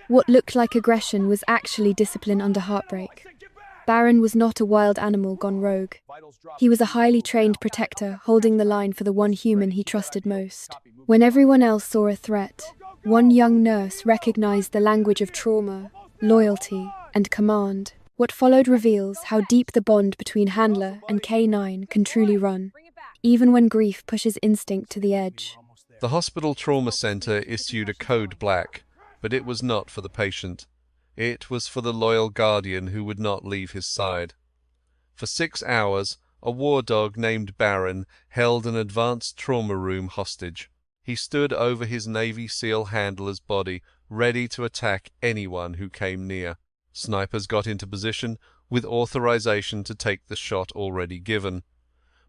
What looked like aggression was actually discipline under heartbreak. Baron was not a wild animal gone rogue. He was a highly trained protector, holding the line for the one human he trusted most. When everyone else saw a threat, one young nurse recognized the language of trauma, loyalty, and command. What followed reveals how deep the bond between handler and K9 can truly run, even when grief pushes instinct to the edge. The hospital trauma center issued a code black, but it was not for the patient. It was for the loyal guardian who would not leave his side. For 6 hours, a war dog named Baron held an advanced trauma room hostage. He stood over his Navy SEAL handler's body, ready to attack anyone who came near. Snipers got into position with authorization to take the shot already given.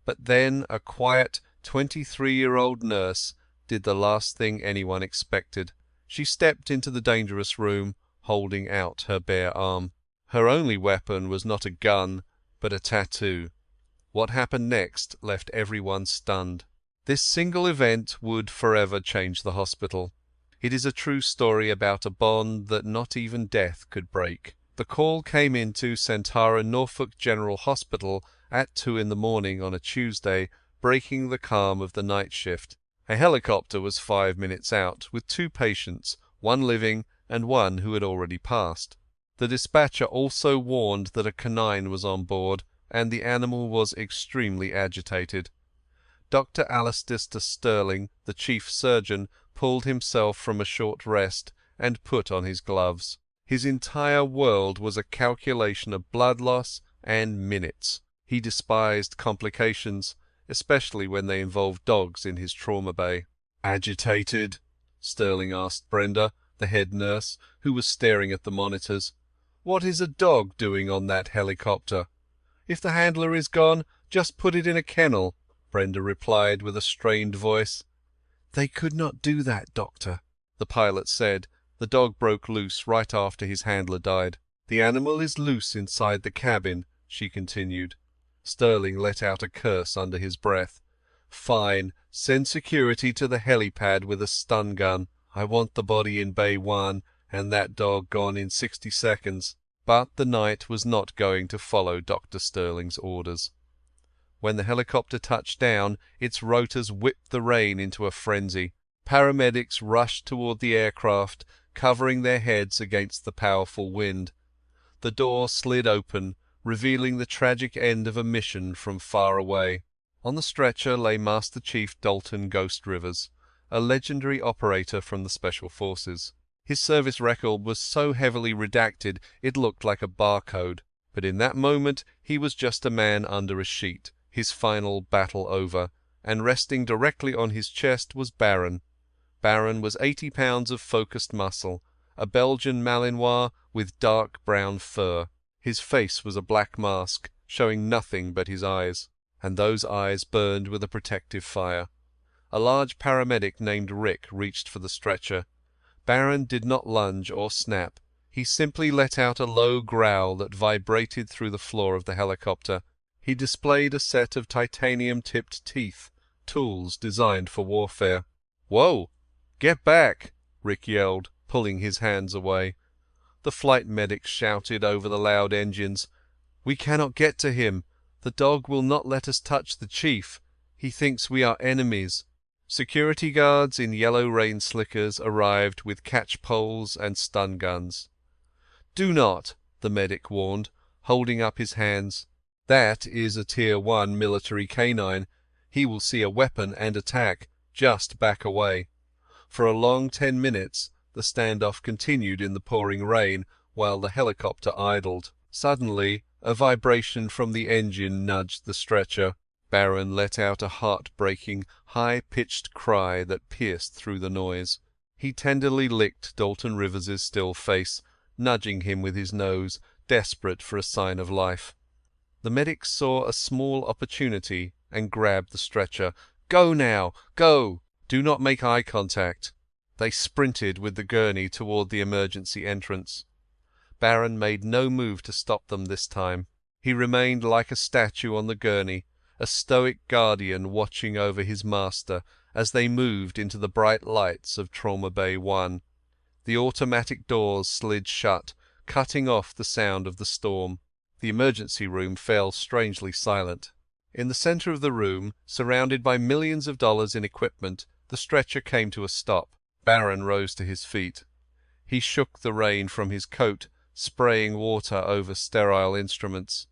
But then a quiet 23-year-old nurse did the last thing anyone expected. She stepped into the dangerous room, holding out her bare arm. Her only weapon was not a gun, but a tattoo. What happened next left everyone stunned. This single event would forever change the hospital. It is a true story about a bond that not even death could break. The call came into Centara Norfolk General Hospital at 2 in the morning on a Tuesday, breaking the calm of the night shift. A helicopter was 5 minutes out, with 2 patients, one living and one who had already passed. The dispatcher also warned that a canine was on board, and the animal was extremely agitated. Dr. Alistair Sterling, the chief surgeon, pulled himself from a short rest and put on his gloves. His entire world was a calculation of blood loss and minutes. He despised complications, especially when they involved dogs in his trauma bay. "Agitated?" Sterling asked Brenda, the head nurse, who was staring at the monitors. "What is a dog doing on that helicopter? If the handler is gone, just put it in a kennel," Brenda replied with a strained voice. "They could not do that, doctor," the pilot said. The dog broke loose right after his handler died. "The animal is loose inside the cabin," she continued. Sterling let out a curse under his breath. "Fine, send security to the helipad with a stun gun. I want the body in Bay 1 and that dog gone in 60 seconds. But the night was not going to follow Dr. Sterling's orders. When the helicopter touched down, its rotors whipped the rain into a frenzy. Paramedics rushed toward the aircraft, covering their heads against the powerful wind. The door slid open, revealing the tragic end of a mission from far away. On the stretcher lay Master Chief Dalton Ghost Rivers, a legendary operator from the Special Forces. His service record was so heavily redacted it looked like a barcode, but in that moment he was just a man under a sheet, his final battle over, and resting directly on his chest was Baron. Baron was 80 pounds of focused muscle, a Belgian Malinois with dark brown fur. His face was a black mask, showing nothing but his eyes, and those eyes burned with a protective fire. A large paramedic named Rick reached for the stretcher. Baron did not lunge or snap. He simply let out a low growl that vibrated through the floor of the helicopter. He displayed a set of titanium-tipped teeth, tools designed for warfare. "Whoa! Get back!" Rick yelled, pulling his hands away. The flight medics shouted over the loud engines. "We cannot get to him. The dog will not let us touch the chief. He thinks we are enemies." Security guards in yellow rain slickers arrived with catch poles and stun guns. "Do not," the medic warned, holding up his hands. "That is a Tier 1 military canine. He will see a weapon and attack. Just back away." For a long 10 minutes, the standoff continued in the pouring rain while the helicopter idled. Suddenly, a vibration from the engine nudged the stretcher. Baron let out a heart-breaking, high-pitched cry that pierced through the noise. He tenderly licked Dalton Rivers's still face, nudging him with his nose, desperate for a sign of life. The medics saw a small opportunity and grabbed the stretcher. "Go now! Go! Do not make eye contact." They sprinted with the gurney toward the emergency entrance. Baron made no move to stop them this time. He remained like a statue on the gurney, a stoic guardian watching over his master as they moved into the bright lights of Trauma Bay 1. The automatic doors slid shut, cutting off the sound of the storm. The emergency room fell strangely silent. In the center of the room, surrounded by millions of dollars in equipment, the stretcher came to a stop. Barron rose to his feet. He shook the rain from his coat, spraying water over sterile instruments.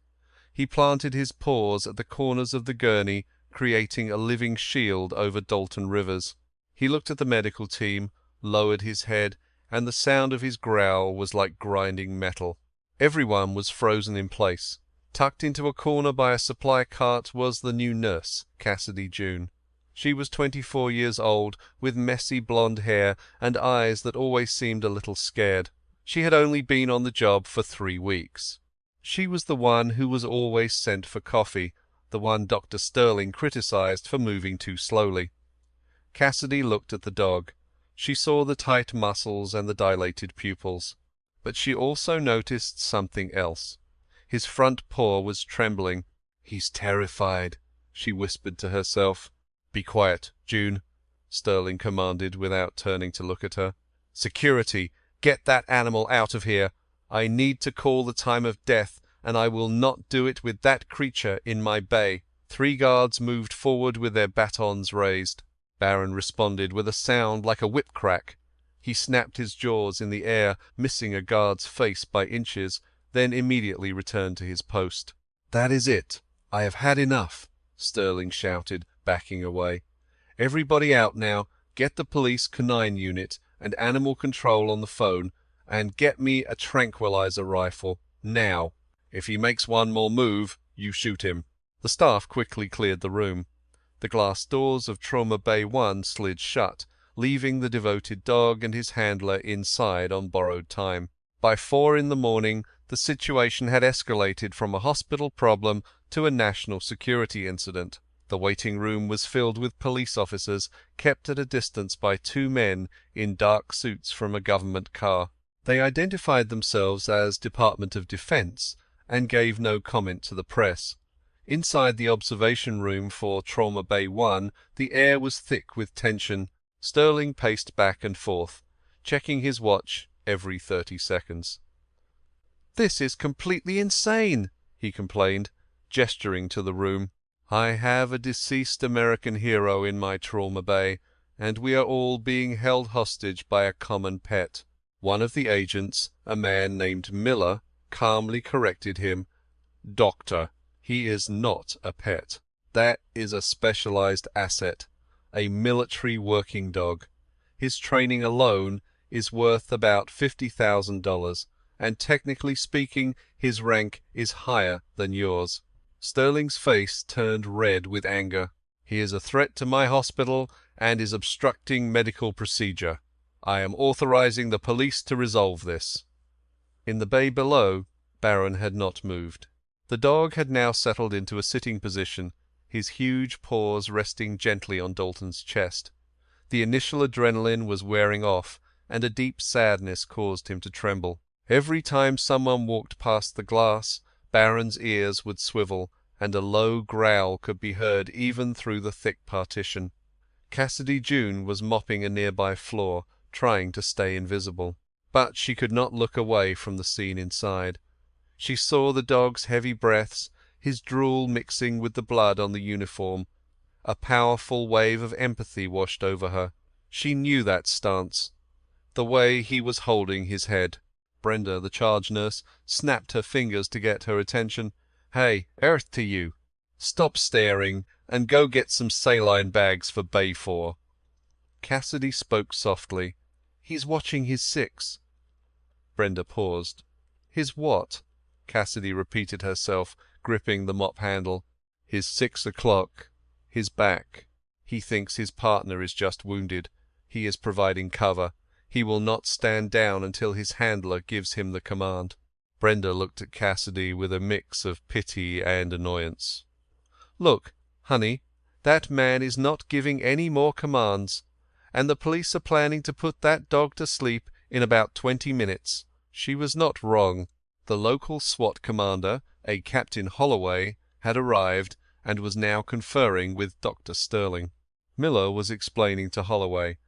He planted his paws at the corners of the gurney, creating a living shield over Dalton Rivers. He looked at the medical team, lowered his head, and the sound of his growl was like grinding metal. Everyone was frozen in place. Tucked into a corner by a supply cart was the new nurse, Cassidy June. She was 24 years old, with messy blonde hair and eyes that always seemed a little scared. She had only been on the job for 3 weeks. She was the one who was always sent for coffee, the one Dr. Sterling criticized for moving too slowly. Cassidy looked at the dog. She saw the tight muscles and the dilated pupils. But she also noticed something else. His front paw was trembling. "He's terrified," she whispered to herself. "Be quiet, June," Sterling commanded without turning to look at her. "Security, get that animal out of here. I need to call the time of death, and I will not do it with that creature in my bay." 3 guards moved forward with their batons raised. Barron responded with a sound like a whip crack. He snapped his jaws in the air, missing a guard's face by inches, then immediately returned to his post. "That is it. I have had enough," Sterling shouted, backing away. "Everybody out now. Get the police canine unit and animal control on the phone, and get me a tranquilizer rifle, now. If he makes one more move, you shoot him." The staff quickly cleared the room. The glass doors of Trauma Bay 1 slid shut, leaving the devoted dog and his handler inside on borrowed time. By 4 in the morning, the situation had escalated from a hospital problem to a national security incident. The waiting room was filled with police officers, kept at a distance by 2 men in dark suits from a government car. They identified themselves as Department of Defense and gave no comment to the press. Inside the observation room for Trauma Bay 1, the air was thick with tension. Sterling paced back and forth, checking his watch every 30 seconds. "This is completely insane," he complained, gesturing to the room. "I have a deceased American hero in my Trauma Bay, and we are all being held hostage by a common pet." One of the agents, a man named Miller, calmly corrected him. "Doctor, he is not a pet. That is a specialized asset, a military working dog. His training alone is worth about $50,000, and technically speaking, his rank is higher than yours." Sterling's face turned red with anger. "He is a threat to my hospital and is obstructing medical procedure. I am authorizing the police to resolve this." In the bay below, Barron had not moved. The dog had now settled into a sitting position, his huge paws resting gently on Dalton's chest. The initial adrenaline was wearing off, and a deep sadness caused him to tremble. Every time someone walked past the glass, Barron's ears would swivel, and a low growl could be heard even through the thick partition. Cassidy June was mopping a nearby floor, trying to stay invisible. But she could not look away from the scene inside. She saw the dog's heavy breaths, his drool mixing with the blood on the uniform. A powerful wave of empathy washed over her. She knew that stance, the way he was holding his head. Brenda, the charge nurse, snapped her fingers to get her attention. "Hey, earth to you. Stop staring and go get some saline bags for Bay 4. Cassidy spoke softly. "He's watching his 6. Brenda paused. "His what?" Cassidy repeated herself, gripping the mop handle. "His 6 o'clock. His back. He thinks his partner is just wounded. He is providing cover. He will not stand down until his handler gives him the command." Brenda looked at Cassidy with a mix of pity and annoyance. "Look, honey, that man is not giving any more commands, and the police are planning to put that dog to sleep in about 20 minutes. She was not wrong. The local SWAT commander, a Captain Holloway, had arrived and was now conferring with Dr. Sterling. Miller was explaining to Holloway,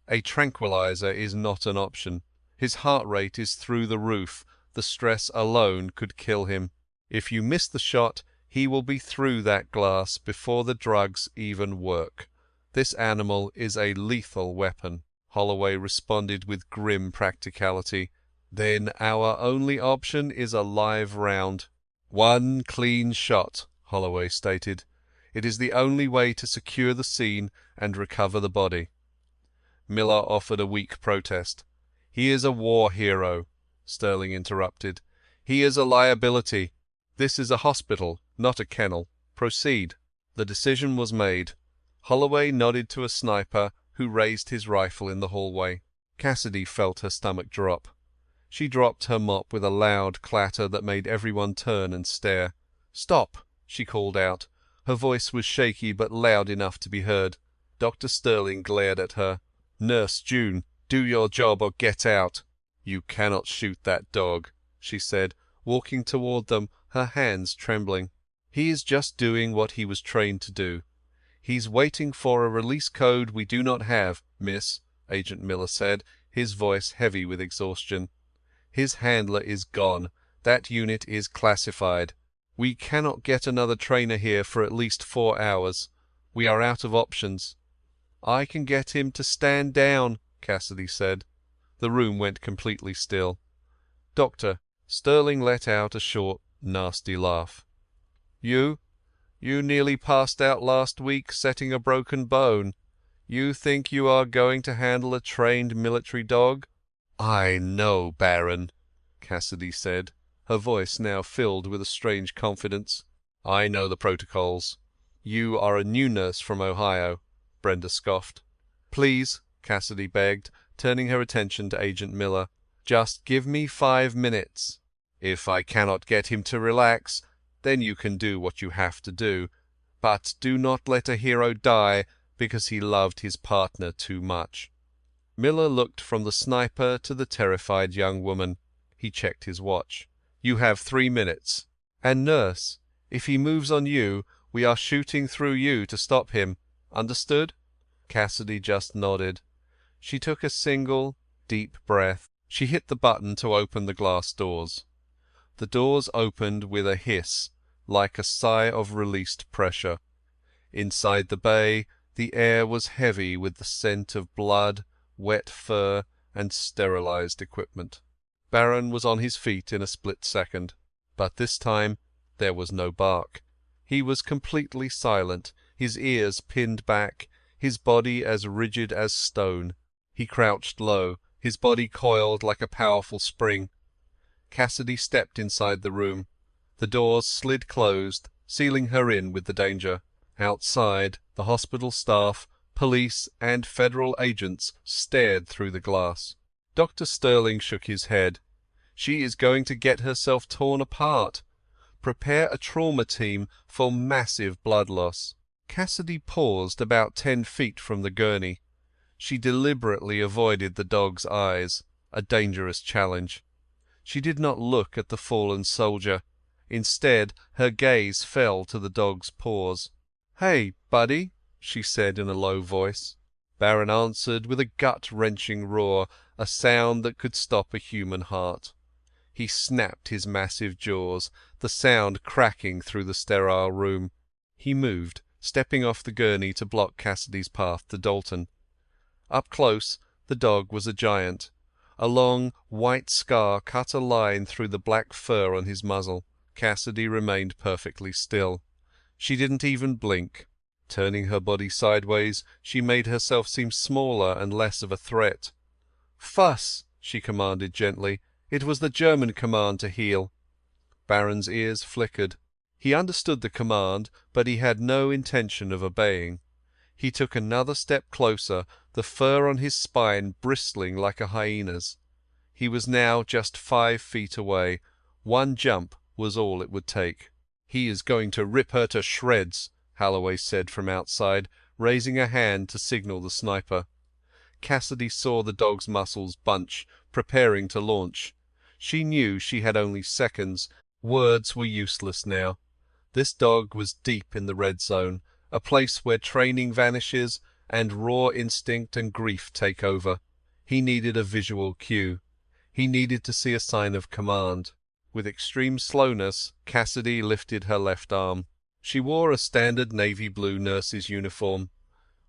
"A tranquilizer is not an option. His heart rate is through the roof. The stress alone could kill him. If you miss the shot, he will be through that glass before the drugs even work. This animal is a lethal weapon." Holloway responded with grim practicality. "Then our only option is a live round." "One clean shot," Holloway stated. "It is the only way to secure the scene and recover the body." Miller offered a weak protest. "He is a war hero," Sterling interrupted. "He is a liability. This is a hospital, not a kennel. Proceed." The decision was made. Holloway nodded to a sniper who raised his rifle in the hallway. Cassidy felt her stomach drop. She dropped her mop with a loud clatter that made everyone turn and stare. "Stop!" she called out. Her voice was shaky but loud enough to be heard. Dr. Sterling glared at her. "Nurse June, do your job or get out." "You cannot shoot that dog," she said, walking toward them, her hands trembling. "He is just doing what he was trained to do. He's waiting for a release code we do not have, miss," Agent Miller said, his voice heavy with exhaustion. "His handler is gone. That unit is classified. We cannot get another trainer here for at least 4 hours. We are out of options." "I can get him to stand down," Cassidy said. The room went completely still. "Doctor," Sterling let out a short, nasty laugh. You nearly passed out last week setting a broken bone. You think you are going to handle a trained military dog?" "I know, Baron," Cassidy said, her voice now filled with a strange confidence. "I know the protocols." "You are a new nurse from Ohio," Brenda scoffed. "Please," Cassidy begged, turning her attention to Agent Miller, "just give me 5 minutes. If I cannot get him to relax, then you can do what you have to do. But do not let a hero die because he loved his partner too much." Miller looked from the sniper to the terrified young woman. He checked his watch. "You have 3 minutes. And nurse, if he moves on you, we are shooting through you to stop him. Understood?" Cassidy just nodded. She took a single, deep breath. She hit the button to open the glass doors. The doors opened with a hiss, like a sigh of released pressure. Inside the bay, the air was heavy with the scent of blood, wet fur, and sterilized equipment. Baron was on his feet in a split second, but this time there was no bark. He was completely silent, his ears pinned back, his body as rigid as stone. He crouched low, his body coiled like a powerful spring. Cassidy stepped inside the room. The doors slid closed, sealing her in with the danger. Outside, the hospital staff, police, and federal agents stared through the glass. Dr. Sterling shook his head. "She is going to get herself torn apart. Prepare a trauma team for massive blood loss." Cassidy paused about 10 feet from the gurney. She deliberately avoided the dog's eyes, a dangerous challenge. She did not look at the fallen soldier. Instead, her gaze fell to the dog's paws. "Hey, buddy," she said in a low voice. Baron answered with a gut-wrenching roar, a sound that could stop a human heart. He snapped his massive jaws, the sound cracking through the sterile room. He moved, stepping off the gurney to block Cassidy's path to Dalton. Up close, the dog was a giant. A long, white scar cut a line through the black fur on his muzzle. Cassidy remained perfectly still. She didn't even blink. Turning her body sideways, she made herself seem smaller and less of a threat. "Fuss!" she commanded gently. It was the German command to heel. Baron's ears flickered. He understood the command, but he had no intention of obeying. He took another step closer, the fur on his spine bristling like a hyena's. He was now just 5 feet away. One jump was all it would take. "He is going to rip her to shreds," Holloway said from outside, raising a hand to signal the sniper. Cassidy saw the dog's muscles bunch, preparing to launch. She knew she had only seconds. Words were useless now. This dog was deep in the red zone, a place where training vanishes and raw instinct and grief take over. He needed a visual cue. He needed to see a sign of command. With extreme slowness, Cassidy lifted her left arm. She wore a standard navy blue nurse's uniform.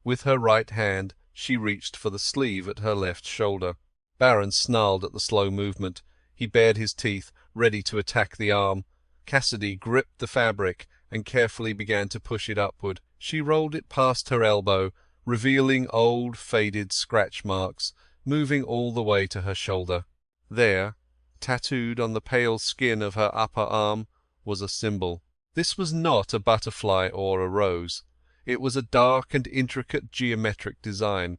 With her right hand, she reached for the sleeve at her left shoulder. Barron snarled at the slow movement. He bared his teeth, ready to attack the arm. Cassidy gripped the fabric and carefully began to push it upward. She rolled it past her elbow, revealing old, faded scratch marks, moving all the way to her shoulder. There, tattooed on the pale skin of her upper arm, was a symbol. This was not a butterfly or a rose. It was a dark and intricate geometric design.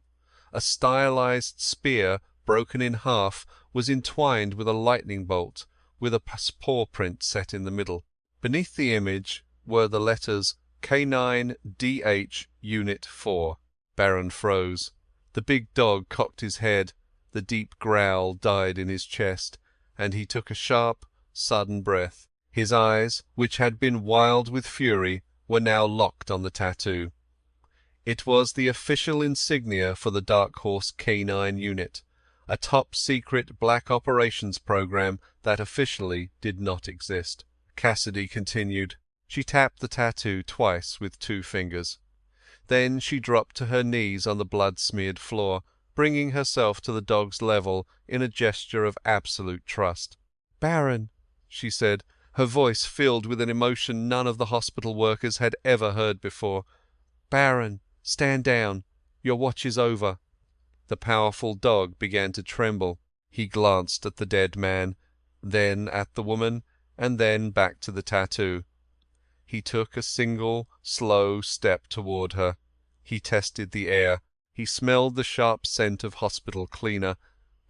A stylized spear, broken in half, was entwined with a lightning bolt, with a paw print set in the middle. Beneath the image were the letters K9DH Unit 4. Barron froze. The big dog cocked his head. The deep growl died in his chest, and he took a sharp, sudden breath. His eyes, which had been wild with fury, were now locked on the tattoo. It was the official insignia for the Dark Horse K9 unit, a top-secret black operations program that officially did not exist. Cassidy continued. She tapped the tattoo twice with 2 fingers. Then she dropped to her knees on the blood-smeared floor, bringing herself to the dog's level in a gesture of absolute trust. "Barron," she said, her voice filled with an emotion none of the hospital workers had ever heard before. "Barron, stand down. Your watch is over." The powerful dog began to tremble. He glanced at the dead man, then at the woman, and then back to the tattoo. He took a single, slow step toward her. He tested the air. He smelled the sharp scent of hospital cleaner,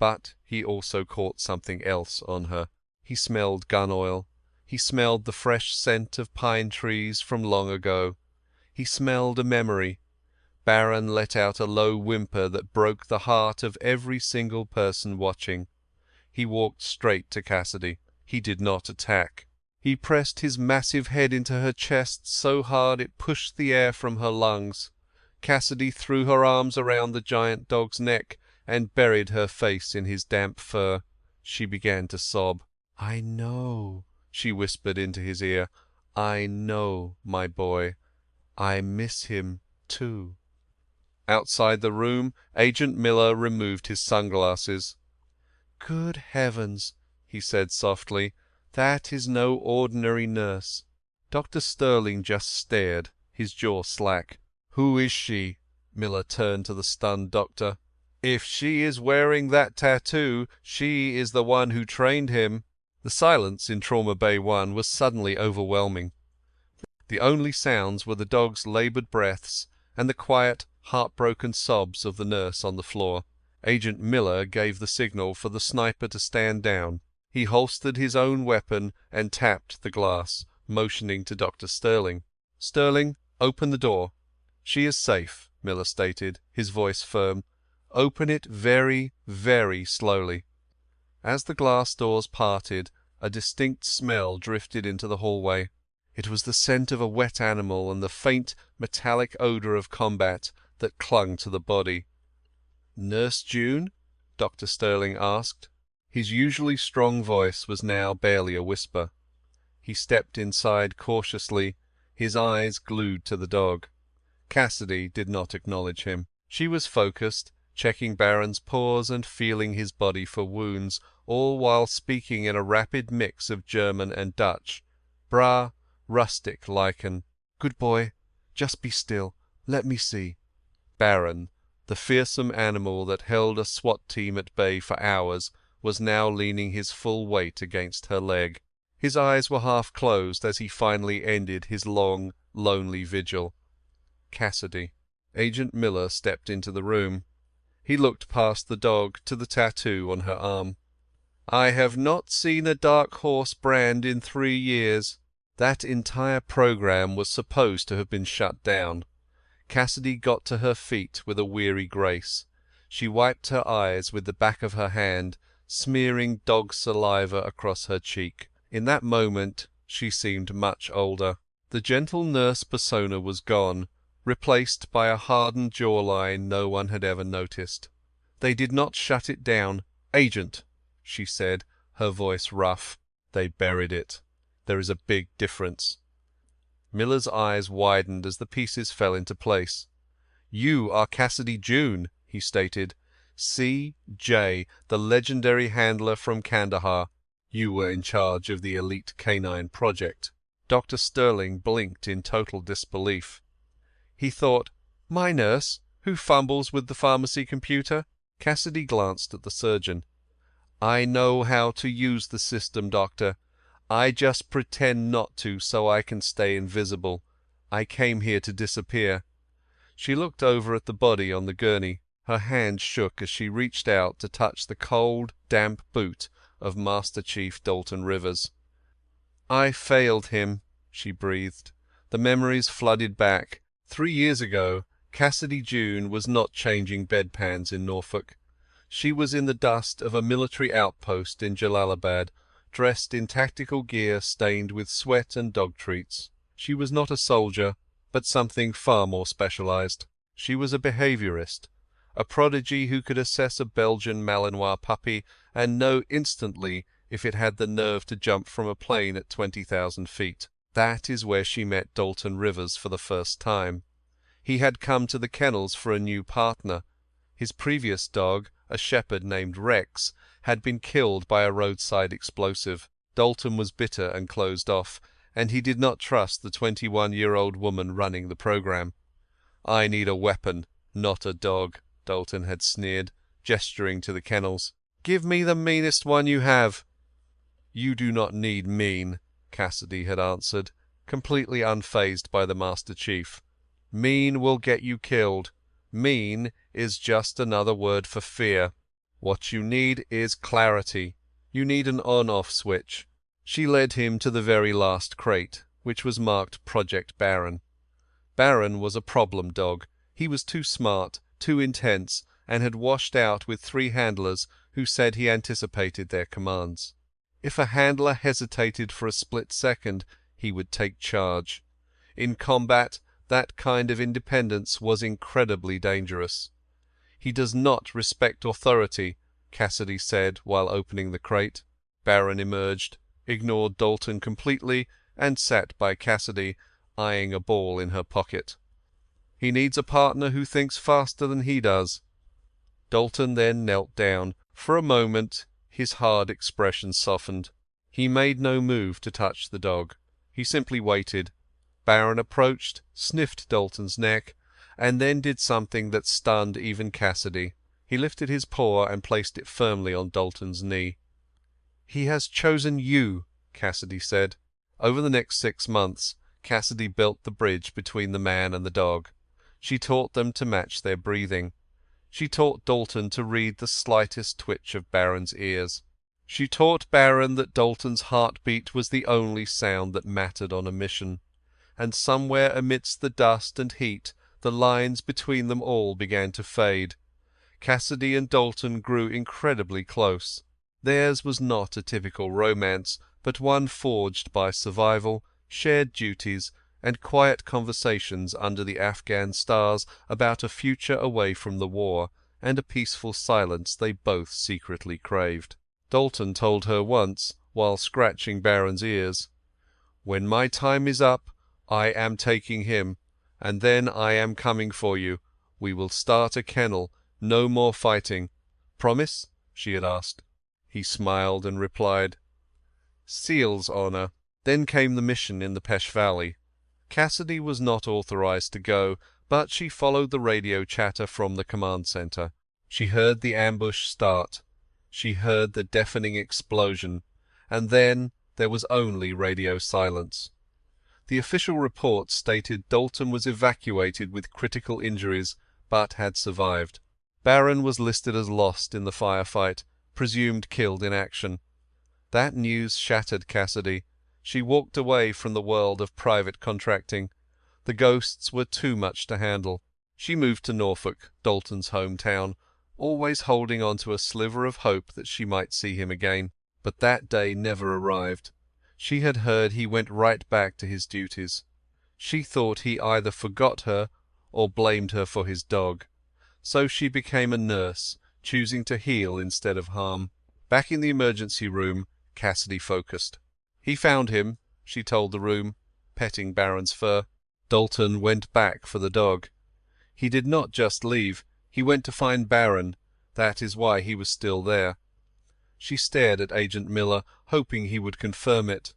but he also caught something else on her. He smelled gun oil. He smelled the fresh scent of pine trees from long ago. He smelled a memory. Barron let out a low whimper that broke the heart of every single person watching. He walked straight to Cassidy. He did not attack. He pressed his massive head into her chest so hard it pushed the air from her lungs. Cassidy threw her arms around the giant dog's neck and buried her face in his damp fur. She began to sob. "I know," she whispered into his ear. "I know, my boy. I miss him, too." Outside the room, Agent Miller removed his sunglasses. "Good heavens," he said softly. "That is no ordinary nurse." Dr. Stirling just stared, his jaw slack. "Who is she?" Miller turned to the stunned doctor. "If she is wearing that tattoo, she is the one who trained him." The silence in Trauma Bay 1 was suddenly overwhelming. The only sounds were the dog's laboured breaths and the quiet, heartbroken sobs of the nurse on the floor. Agent Miller gave the signal for the sniper to stand down. He holstered his own weapon and tapped the glass, motioning to Dr. Stirling. "Stirling, open the door." "She is safe," Miller stated, his voice firm. "Open it very, very slowly." As the glass doors parted, a distinct smell drifted into the hallway. It was the scent of a wet animal and the faint, metallic odour of combat that clung to the body. "Nurse June?" Dr. Stirling asked. His usually strong voice was now barely a whisper. He stepped inside cautiously, his eyes glued to the dog. Cassidy did not acknowledge him. She was focused, checking Barron's paws and feeling his body for wounds, all while speaking in a rapid mix of German and Dutch. "Bra, rustic lichen. Good boy. Just be still. Let me see." Barron, the fearsome animal that held a SWAT team at bay for hours, was now leaning his full weight against her leg. His eyes were half closed as he finally ended his long, lonely vigil. Cassidy. Agent Miller stepped into the room. He looked past the dog to the tattoo on her arm. "I have not seen a Dark Horse brand in 3 years. That entire program was supposed to have been shut down." Cassidy got to her feet with a weary grace. She wiped her eyes with the back of her hand, smearing dog saliva across her cheek. In that moment she seemed much older. The gentle nurse persona was gone, replaced by a hardened jawline no one had ever noticed. They did not shut it down. "Agent!" she said, her voice rough. They buried it. There is a big difference. Miller's eyes widened as the pieces fell into place. You are Cassidy June, he stated. C.J., the legendary handler from Kandahar. You were in charge of the elite canine project. Dr. Sterling blinked in total disbelief. He thought, my nurse, who fumbles with the pharmacy computer? Cassidy glanced at the surgeon. I know how to use the system, doctor. I just pretend not to so I can stay invisible. I came here to disappear. She looked over at the body on the gurney. Her hand shook as she reached out to touch the cold, damp boot of Master Chief Dalton Rivers. I failed him, she breathed. The memories flooded back. 3 years ago, Cassidy June was not changing bedpans in Norfolk. She was in the dust of a military outpost in Jalalabad, dressed in tactical gear stained with sweat and dog treats. She was not a soldier, but something far more specialized. She was a behaviorist, a prodigy who could assess a Belgian Malinois puppy and know instantly if it had the nerve to jump from a plane at 20,000 feet. That is where she met Dalton Rivers for the first time. He had come to the kennels for a new partner. His previous dog, a shepherd named Rex, had been killed by a roadside explosive. Dalton was bitter and closed off, and he did not trust the 21-year-old woman running the program. I need a weapon, not a dog, Dalton had sneered, gesturing to the kennels. Give me the meanest one you have. You do not need mean, Cassidy had answered, completely unfazed by the Master Chief. Mean will get you killed. Mean is just another word for fear. What you need is clarity. You need an on-off switch. She led him to the very last crate, which was marked Project Baron. Baron was a problem dog. He was too smart, too intense, and had washed out with 3 handlers who said he anticipated their commands. If a handler hesitated for a split second, he would take charge. In combat, that kind of independence was incredibly dangerous. He does not respect authority, Cassidy said while opening the crate. Baron emerged, ignored Dalton completely, and sat by Cassidy, eyeing a ball in her pocket. He needs a partner who thinks faster than he does. Dalton then knelt down. For a moment his hard expression softened. He made no move to touch the dog. He simply waited. Baron approached, sniffed Dalton's neck, and then did something that stunned even Cassidy. He lifted his paw and placed it firmly on Dalton's knee. He has chosen you, Cassidy said. Over the next 6 months, Cassidy built the bridge between the man and the dog. She taught them to match their breathing. She taught Dalton to read the slightest twitch of Baron's ears. She taught Baron that Dalton's heartbeat was the only sound that mattered on a mission. And somewhere amidst the dust and heat, the lines between them all began to fade. Cassidy and Dalton grew incredibly close. Theirs was not a typical romance, but one forged by survival, shared duties, and quiet conversations under the Afghan stars about a future away from the war, and a peaceful silence they both secretly craved. Dalton told her once, while scratching Baron's ears, "When my time is up, I am taking him, and then I am coming for you. We will start a kennel. No more fighting. Promise?" she had asked. He smiled and replied, "Seal's honor." Then came the mission in the Pesh Valley. Cassidy was not authorized to go, but she followed the radio chatter from the command center. She heard the ambush start. She heard the deafening explosion, and then there was only radio silence. The official report stated Dalton was evacuated with critical injuries, but had survived. Baron was listed as lost in the firefight, presumed killed in action. That news shattered Cassidy. She walked away from the world of private contracting. The ghosts were too much to handle. She moved to Norfolk, Dalton's hometown, always holding on to a sliver of hope that she might see him again. But that day never arrived. She had heard he went right back to his duties. She thought he either forgot her or blamed her for his dog. So she became a nurse, choosing to heal instead of harm. Back in the emergency room, Cassidy focused. He found him, she told the room, petting Baron's fur. Dalton went back for the dog. He did not just leave. He went to find Baron. That is why he was still there. She stared at Agent Miller, hoping he would confirm it.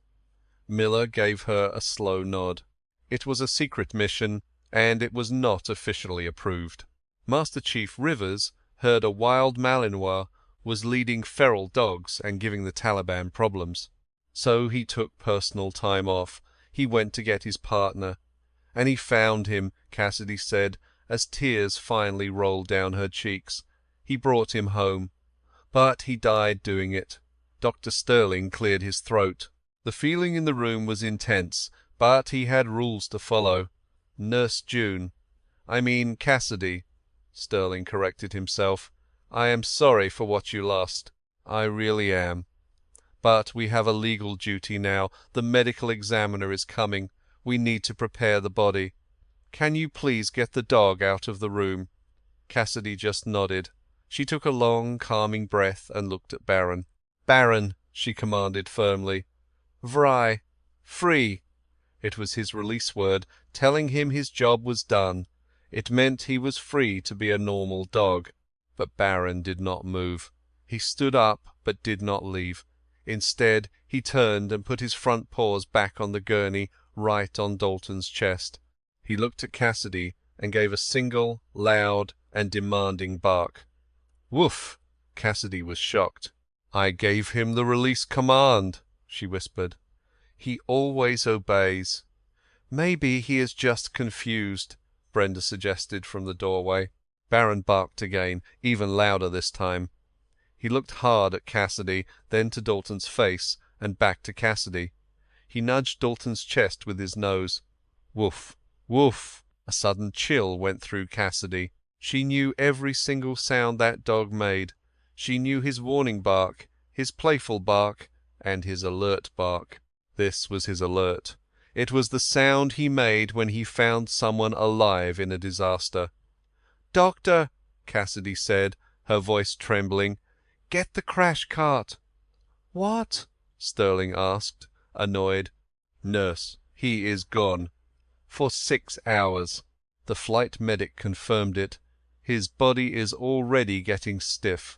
Miller gave her a slow nod. It was a secret mission, and it was not officially approved. Master Chief Rivers heard a wild Malinois was leading feral dogs and giving the Taliban problems. So he took personal time off. He went to get his partner. And he found him, Cassidy said, as tears finally rolled down her cheeks. He brought him home. But he died doing it. Dr. Sterling cleared his throat. The feeling in the room was intense, but he had rules to follow. Nurse June. I mean Cassidy. Sterling corrected himself. I am sorry for what you lost. I really am. But we have a legal duty now. The medical examiner is coming. We need to prepare the body. Can you please get the dog out of the room? Cassidy just nodded. She took a long, calming breath and looked at Baron. Baron, she commanded firmly. Vrij. Free. It was his release word, telling him his job was done. It meant he was free to be a normal dog. But Baron did not move. He stood up, but did not leave. Instead, he turned and put his front paws back on the gurney, right on Dalton's chest. He looked at Cassidy and gave a single, loud, and demanding bark. Woof! Cassidy was shocked. I gave him the release command, she whispered. He always obeys. Maybe he is just confused, Brenda suggested from the doorway. Baron barked again, even louder this time. He looked hard at Cassidy, then to Dalton's face, and back to Cassidy. He nudged Dalton's chest with his nose. Woof! Woof! A sudden chill went through Cassidy. She knew every single sound that dog made. She knew his warning bark, his playful bark, and his alert bark. This was his alert. It was the sound he made when he found someone alive in a disaster. Doctor, Cassidy said, her voice trembling, get the crash cart. What? Sterling asked, annoyed. Nurse, he is gone. For 6 hours. The flight medic confirmed it. His body is already getting stiff.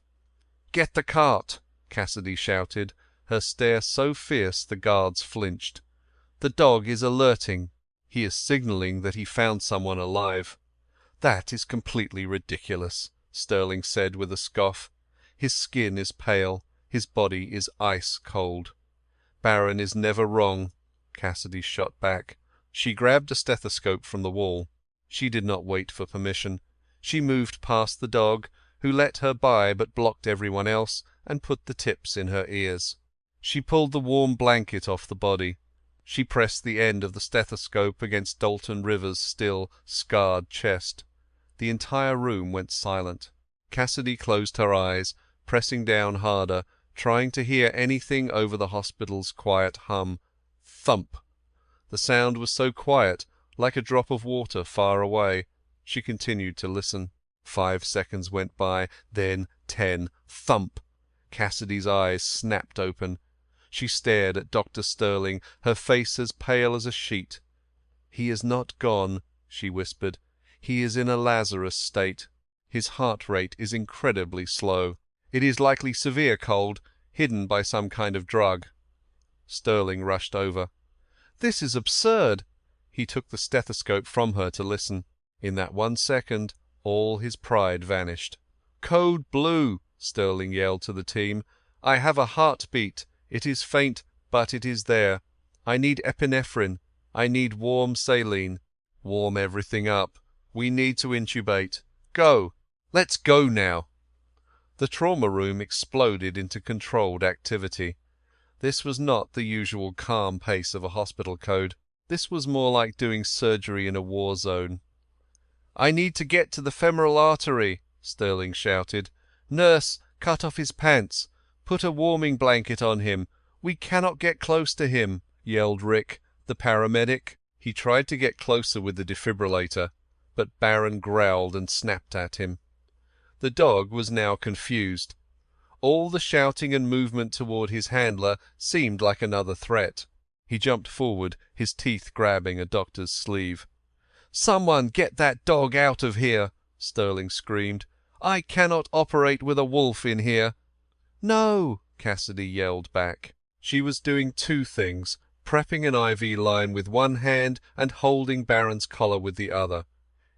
Get the cart, Cassidy shouted, her stare so fierce the guards flinched. The dog is alerting. He is signaling that he found someone alive. That is completely ridiculous, Sterling said with a scoff. His skin is pale. His body is ice cold. Baron is never wrong, Cassidy shot back. She grabbed a stethoscope from the wall. She did not wait for permission. She moved past the dog, who let her by but blocked everyone else, and put the tips in her ears. She pulled the warm blanket off the body. She pressed the end of the stethoscope against Dalton Rivers' still, scarred chest. The entire room went silent. Cassidy closed her eyes, pressing down harder, trying to hear anything over the hospital's quiet hum. Thump! The sound was so quiet, like a drop of water far away. She continued to listen. 5 seconds went by, then 10. Thump! Cassidy's eyes snapped open. She stared at Dr. Sterling, her face as pale as a sheet. He is not gone, she whispered. He is in a Lazarus state. His heart rate is incredibly slow. It is likely severe cold, hidden by some kind of drug. Sterling rushed over. This is absurd. He took the stethoscope from her to listen. In that 1 second, all his pride vanished. Code Blue, Sterling yelled to the team. I have a heartbeat. It is faint, but it is there. I need epinephrine. I need warm saline. Warm everything up. We need to intubate. Go. Let's go now. The trauma room exploded into controlled activity. This was not the usual calm pace of a hospital code. This was more like doing surgery in a war zone. I need to get to the femoral artery, Sterling shouted. Nurse, cut off his pants. Put a warming blanket on him. We cannot get close to him, yelled Rick, the paramedic. He tried to get closer with the defibrillator, but Baron growled and snapped at him. The dog was now confused. All the shouting and movement toward his handler seemed like another threat. He jumped forward, his teeth grabbing a doctor's sleeve. "Someone get that dog out of here!" Sterling screamed. "I cannot operate with a wolf in here." "No!" Cassidy yelled back. She was doing two things, prepping an IV line with one hand and holding Baron's collar with the other.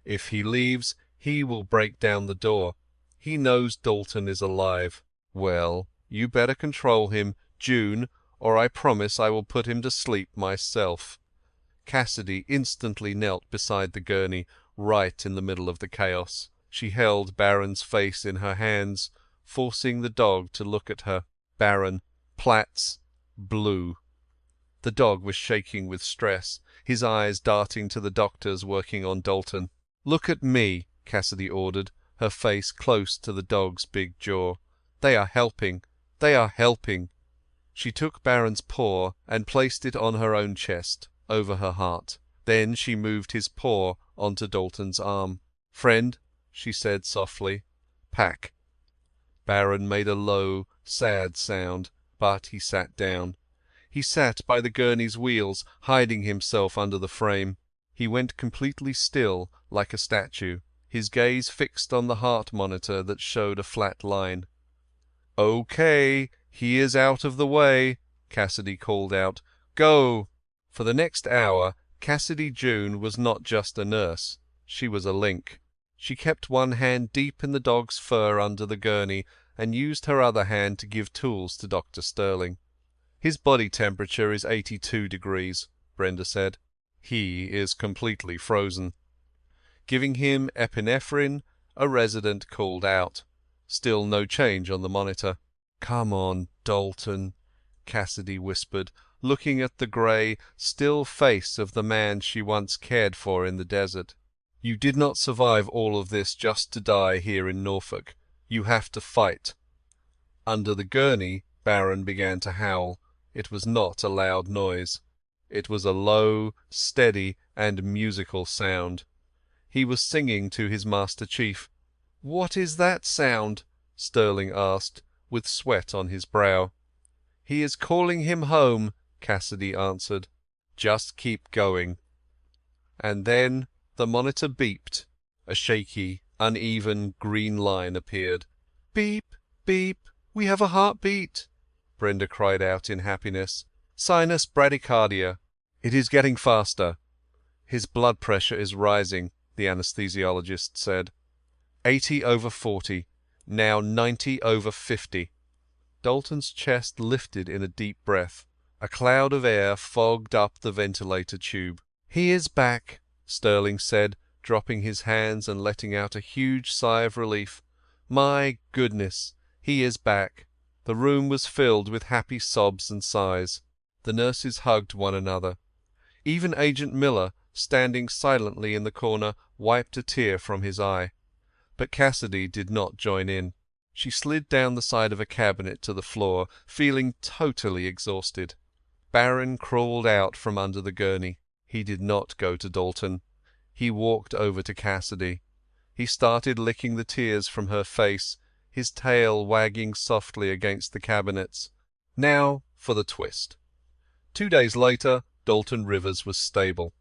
If he leaves, he will break down the door. He knows Dalton is alive. Well, you better control him, June, or I promise I will put him to sleep myself. Cassidy instantly knelt beside the gurney, right in the middle of the chaos. She held Baron's face in her hands, forcing the dog to look at her. Baron, Platts, blue. The dog was shaking with stress, his eyes darting to the doctors working on Dalton. "Look at me," Cassidy ordered, her face close to the dog's big jaw. "They are helping. They are helping." She took Baron's paw and placed it on her own chest, over her heart. Then she moved his paw onto Dalton's arm. "Friend," she said softly, "pack." Baron made a low, sad sound, but he sat down. He sat by the gurney's wheels, hiding himself under the frame. He went completely still, like a statue, his gaze fixed on the heart monitor that showed a flat line. "Okay, he is out of the way," Cassidy called out. "Go!" For the next hour, Cassidy June was not just a nurse. She was a link. She kept one hand deep in the dog's fur under the gurney and used her other hand to give tools to Dr. Sterling. "His body temperature is 82 degrees, Brenda said. "He is completely frozen." Giving him epinephrine, a resident called out. Still no change on the monitor. "Come on, Dalton," Cassidy whispered, looking at the grey, still face of the man she once cared for in the desert. "You did not survive all of this just to die here in Norfolk. You have to fight." Under the gurney, Baron began to howl. It was not a loud noise. It was a low, steady, and musical sound. He was singing to his Master Chief. "What is that sound?" Sterling asked, with sweat on his brow. "He is calling him home," Cassidy answered. "Just keep going." And then the monitor beeped. A shaky, uneven green line appeared. "Beep, beep, we have a heartbeat," Brenda cried out in happiness. "Sinus bradycardia. It is getting faster." "His blood pressure is rising," the anesthesiologist said. 80 over 40. Now 90 over 50. Dalton's chest lifted in a deep breath. A cloud of air fogged up the ventilator tube. "He is back," Sterling said, dropping his hands and letting out a huge sigh of relief. "My goodness, he is back." The room was filled with happy sobs and sighs. The nurses hugged one another. Even Agent Miller, standing silently in the corner, wiped a tear from his eye. But Cassidy did not join in. She slid down the side of a cabinet to the floor, feeling totally exhausted. Baron crawled out from under the gurney. He did not go to Dalton. He walked over to Cassidy. He started licking the tears from her face, his tail wagging softly against the cabinets. Now for the twist. 2 days later, Dalton Rivers was stable.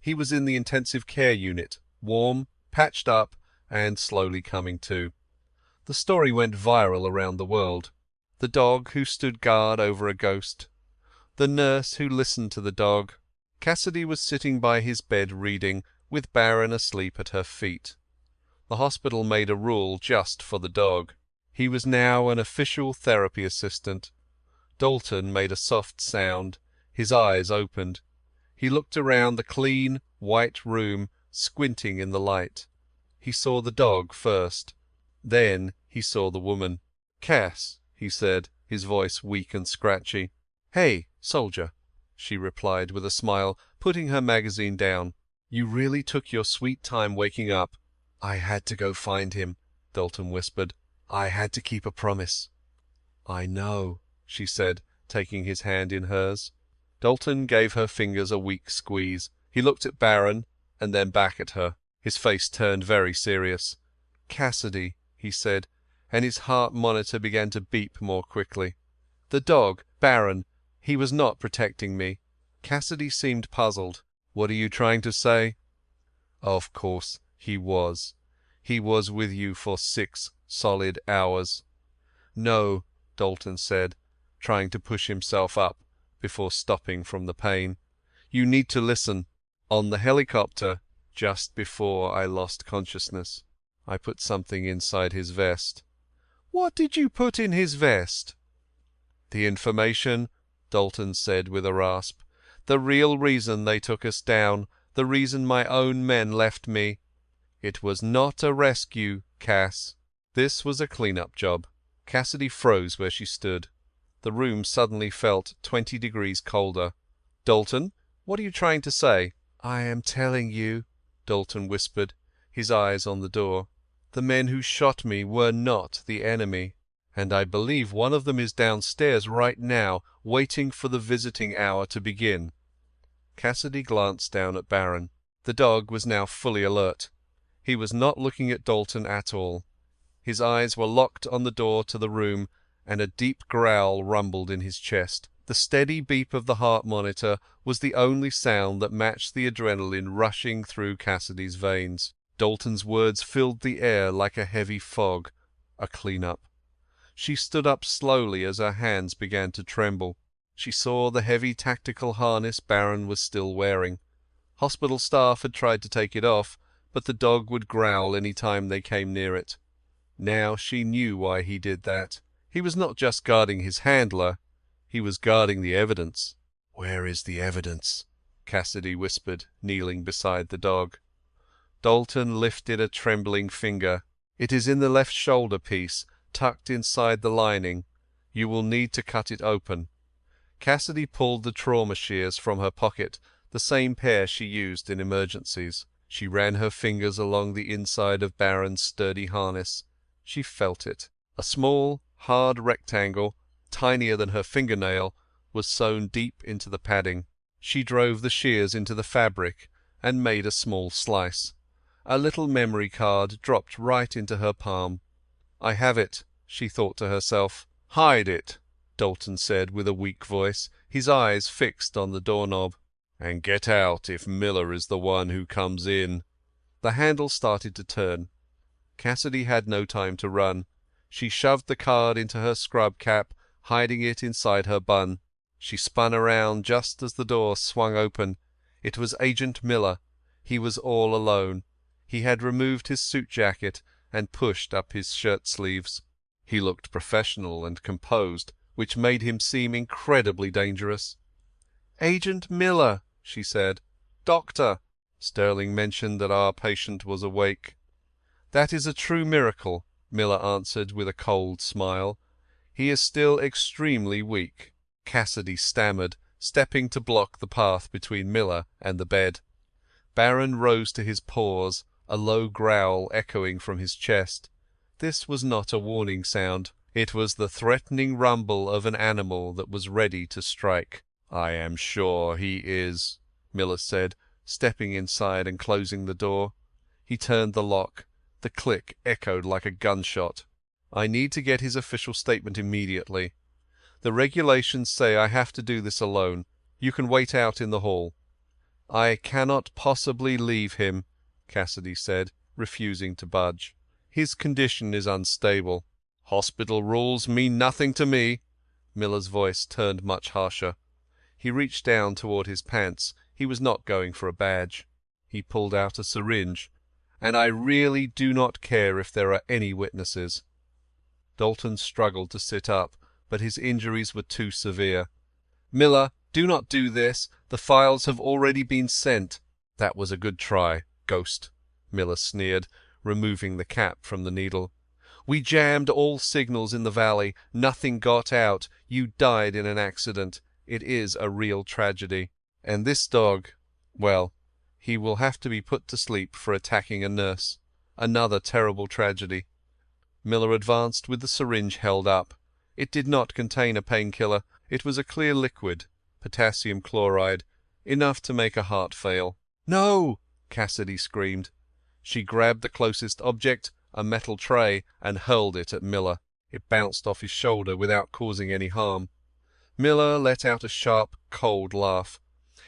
He was in the intensive care unit, warm, patched up, and slowly coming to. The story went viral around the world. The dog who stood guard over a ghost. The nurse who listened to the dog. Cassidy was sitting by his bed reading, with Baron asleep at her feet. The hospital made a rule just for the dog. He was now an official therapy assistant. Dalton made a soft sound. His eyes opened. He looked around the clean, white room, squinting in the light. He saw the dog first. Then he saw the woman. "Cass," he said, his voice weak and scratchy. "Hey, soldier," she replied with a smile, putting her magazine down. "You really took your sweet time waking up." "I had to go find him," Dalton whispered. "I had to keep a promise." "I know," she said, taking his hand in hers. Dalton gave her fingers a weak squeeze. He looked at Baron and then back at her. His face turned very serious. "Cassidy," he said, and his heart monitor began to beep more quickly. The dog, Baron, he was not protecting me. Cassidy seemed puzzled. What are you trying to say? Of course, he was. He was with you for 6 solid hours. No, Dalton said, trying to push himself up before stopping from the pain. You need to listen. On the helicopter, just before I lost consciousness, I put something inside his vest. What did you put in his vest? The information, Dalton said with a rasp. The real reason they took us down, the reason my own men left me. It was not a rescue, Cass. This was a clean-up job. Cassidy froze where she stood. The room suddenly felt 20 degrees colder. Dalton, what are you trying to say? I am telling you, Dalton whispered, his eyes on the door. The men who shot me were not the enemy, and I believe one of them is downstairs right now, waiting for the visiting hour to begin. Cassidy glanced down at Baron. The dog was now fully alert. He was not looking at Dalton at all. His eyes were locked on the door to the room, and a deep growl rumbled in his chest. The steady beep of the heart monitor was the only sound that matched the adrenaline rushing through Cassidy's veins. Dalton's words filled the air like a heavy fog. A clean-up. She stood up slowly as her hands began to tremble. She saw the heavy tactical harness Baron was still wearing. Hospital staff had tried to take it off, but the dog would growl any time they came near it. Now she knew why he did that. He was not just guarding his handler, he was guarding the evidence. Where is the evidence? Cassidy whispered, kneeling beside the dog. Dalton lifted a trembling finger. It is in the left shoulder piece, tucked inside the lining. You will need to cut it open. Cassidy pulled the trauma shears from her pocket, the same pair she used in emergencies. She ran her fingers along the inside of Baron's sturdy harness. She felt it. A small, hard rectangle, tinier than her fingernail, was sewn deep into the padding. She drove the shears into the fabric and made a small slice. A little memory card dropped right into her palm. I have it, she thought to herself. Hide it, Dalton said with a weak voice, his eyes fixed on the doorknob. And get out if Miller is the one who comes in. The handle started to turn. Cassidy had no time to run. She shoved the card into her scrub cap, hiding it inside her bun. She spun around just as the door swung open. It was Agent Miller. He was all alone. He had removed his suit jacket and pushed up his shirt sleeves. He looked professional and composed, which made him seem incredibly dangerous. Agent Miller, she said. Doctor. Sterling mentioned that our patient was awake. That is a true miracle, Miller answered with a cold smile. He is still extremely weak. Cassidy stammered, stepping to block the path between Miller and the bed. Baron rose to his paws, a low growl echoing from his chest. This was not a warning sound. It was the threatening rumble of an animal that was ready to strike. I am sure he is, Miller said, stepping inside and closing the door. He turned the lock. The click echoed like a gunshot. I need to get his official statement immediately. The regulations say I have to do this alone. You can wait out in the hall. I cannot possibly leave him, Cassidy said, refusing to budge. His condition is unstable. Hospital rules mean nothing to me. Miller's voice turned much harsher. He reached down toward his pants. He was not going for a badge. He pulled out a syringe. And I really do not care if there are any witnesses. Dalton struggled to sit up, but his injuries were too severe. Miller, do not do this. The files have already been sent. That was a good try, Ghost, Miller sneered, removing the cap from the needle. We jammed all signals in the valley. Nothing got out. You died in an accident. It is a real tragedy. And this dog, well, he will have to be put to sleep for attacking a nurse. Another terrible tragedy. Miller advanced with the syringe held up. It did not contain a painkiller. It was a clear liquid, potassium chloride, enough to make a heart fail. No! Cassidy screamed. She grabbed the closest object, a metal tray, and hurled it at Miller. It bounced off his shoulder without causing any harm. Miller let out a sharp, cold laugh.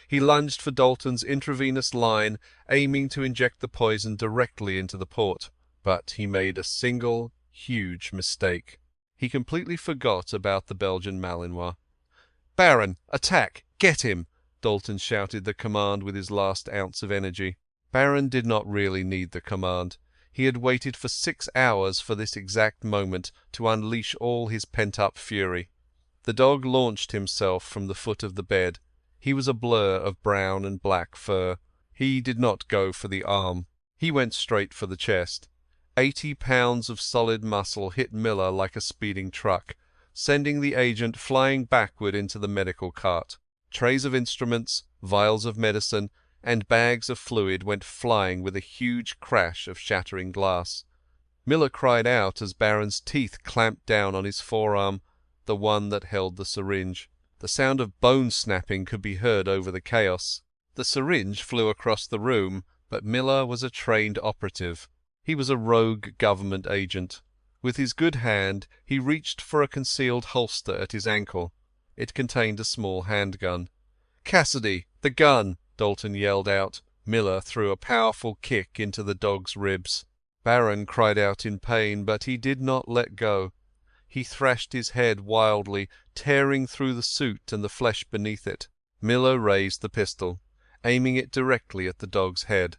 He lunged for Dalton's intravenous line, aiming to inject the poison directly into the port. But he made a single, huge mistake. He completely forgot about the Belgian Malinois. "Baron, attack! Get him!" Dalton shouted the command with his last ounce of energy. Baron did not really need the command. He had waited for 6 hours for this exact moment to unleash all his pent-up fury. The dog launched himself from the foot of the bed. He was a blur of brown and black fur. He did not go for the arm. He went straight for the chest. 80 pounds of solid muscle hit Miller like a speeding truck, sending the agent flying backward into the medical cart. Trays of instruments, vials of medicine, and bags of fluid went flying with a huge crash of shattering glass. Miller cried out as Baron's teeth clamped down on his forearm, the one that held the syringe. The sound of bone snapping could be heard over the chaos. The syringe flew across the room, but Miller was a trained operative. He was a rogue government agent. With his good hand, he reached for a concealed holster at his ankle. It contained a small handgun. "Cassidy, the gun!" Dalton yelled out. Miller threw a powerful kick into the dog's ribs. Baron cried out in pain, but he did not let go. He thrashed his head wildly, tearing through the suit and the flesh beneath it. Miller raised the pistol, aiming it directly at the dog's head.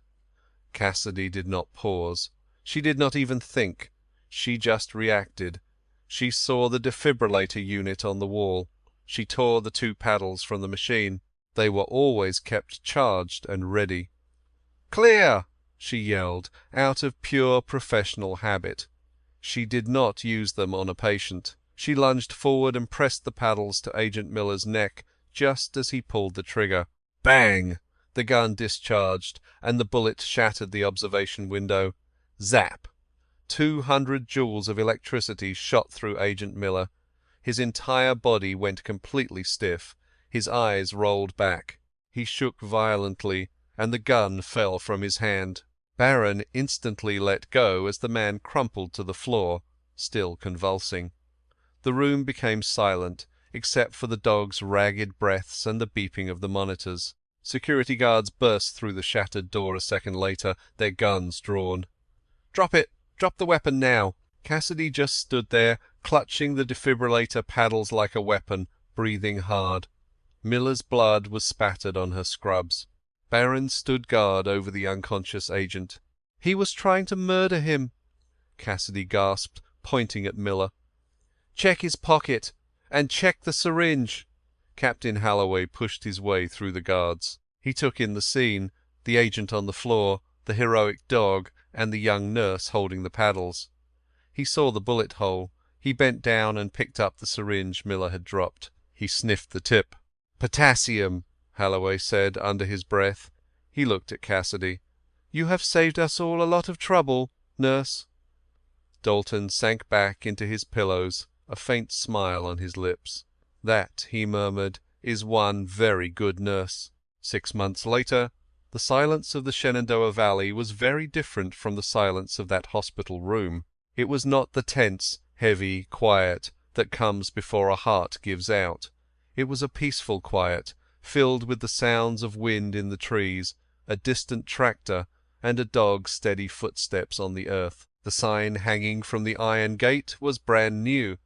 Cassidy did not pause. She did not even think. She just reacted. She saw the defibrillator unit on the wall. She tore the 2 paddles from the machine. They were always kept charged and ready. "Clear!" she yelled, out of pure professional habit. She did not use them on a patient. She lunged forward and pressed the paddles to Agent Miller's neck just as he pulled the trigger. Bang! The gun discharged, and the bullet shattered the observation window. Zap! 200 joules of electricity shot through Agent Miller. His entire body went completely stiff. His eyes rolled back. He shook violently, and the gun fell from his hand. Baron instantly let go as the man crumpled to the floor, still convulsing. The room became silent, except for the dog's ragged breaths and the beeping of the monitors. Security guards burst through the shattered door a second later, their guns drawn. "Drop it! Drop the weapon now!" Cassidy just stood there, clutching the defibrillator paddles like a weapon, breathing hard. Miller's blood was spattered on her scrubs. Baron stood guard over the unconscious agent. "He was trying to murder him," Cassidy gasped, pointing at Miller. "Check his pocket, and check the syringe." Captain Halloway pushed his way through the guards. He took in the scene, the agent on the floor, the heroic dog, and the young nurse holding the paddles. He saw the bullet hole. He bent down and picked up the syringe Miller had dropped. He sniffed the tip. "Potassium," Halloway said under his breath. He looked at Cassidy. "You have saved us all a lot of trouble, nurse." Dalton sank back into his pillows, a faint smile on his lips. "That," he murmured, "is one very good nurse." 6 months later, the silence of the Shenandoah Valley was very different from the silence of that hospital room. It was not the tense, heavy quiet that comes before a heart gives out. It was a peaceful quiet, filled with the sounds of wind in the trees, a distant tractor, and a dog's steady footsteps on the earth. The sign hanging from the iron gate was brand new,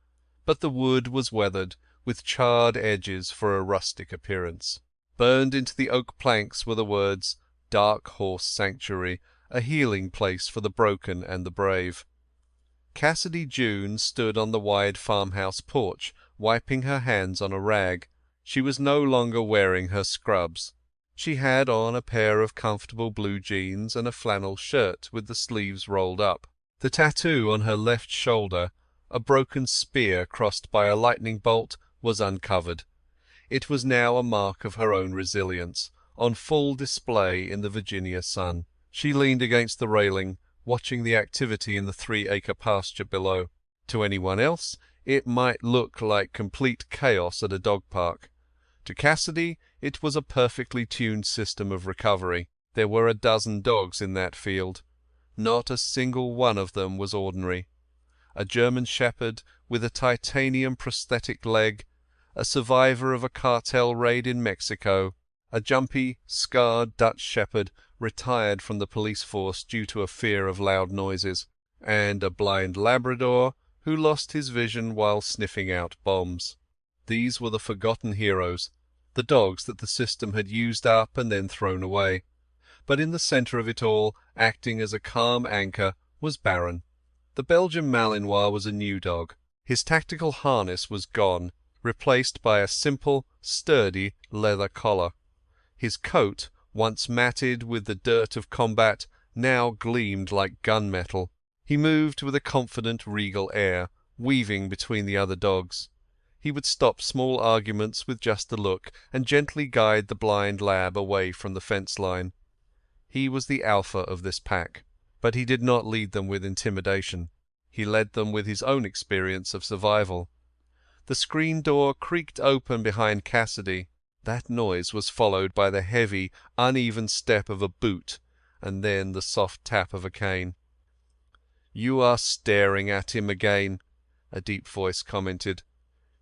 but the wood was weathered, with charred edges for a rustic appearance. Burned into the oak planks were the words, "Dark Horse Sanctuary, a healing place for the broken and the brave." Cassidy June stood on the wide farmhouse porch, wiping her hands on a rag. She was no longer wearing her scrubs. She had on a pair of comfortable blue jeans and a flannel shirt with the sleeves rolled up. The tattoo on her left shoulder, a broken spear crossed by a lightning bolt, was uncovered. It was now a mark of her own resilience, on full display in the Virginia sun. She leaned against the railing, watching the activity in the 3-acre pasture below. To anyone else, it might look like complete chaos at a dog park. To Cassidy, it was a perfectly tuned system of recovery. There were a dozen dogs in that field. Not a single one of them was ordinary. A German shepherd with a titanium prosthetic leg, a survivor of a cartel raid in Mexico, a jumpy, scarred Dutch shepherd retired from the police force due to a fear of loud noises, and a blind Labrador who lost his vision while sniffing out bombs. These were the forgotten heroes, the dogs that the system had used up and then thrown away. But in the centre of it all, acting as a calm anchor, was Baron. The Belgian Malinois was a new dog. His tactical harness was gone, replaced by a simple, sturdy leather collar. His coat, once matted with the dirt of combat, now gleamed like gunmetal. He moved with a confident, regal air, weaving between the other dogs. He would stop small arguments with just a look, and gently guide the blind lab away from the fence line. He was the alpha of this pack, but he did not lead them with intimidation. He led them with his own experience of survival. The screen door creaked open behind Cassidy. That noise was followed by the heavy, uneven step of a boot, and then the soft tap of a cane. "You are staring at him again," a deep voice commented.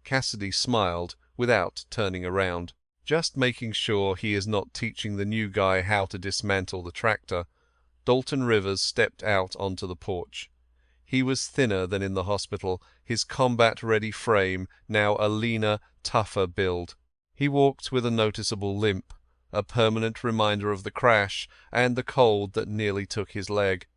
Cassidy smiled without turning around, just making sure he is not teaching the new guy how to dismantle the tractor. Dalton Rivers stepped out onto the porch. He was thinner than in the hospital, his combat-ready frame now a leaner, tougher build. He walked with a noticeable limp, a permanent reminder of the crash and the cold that nearly took his leg.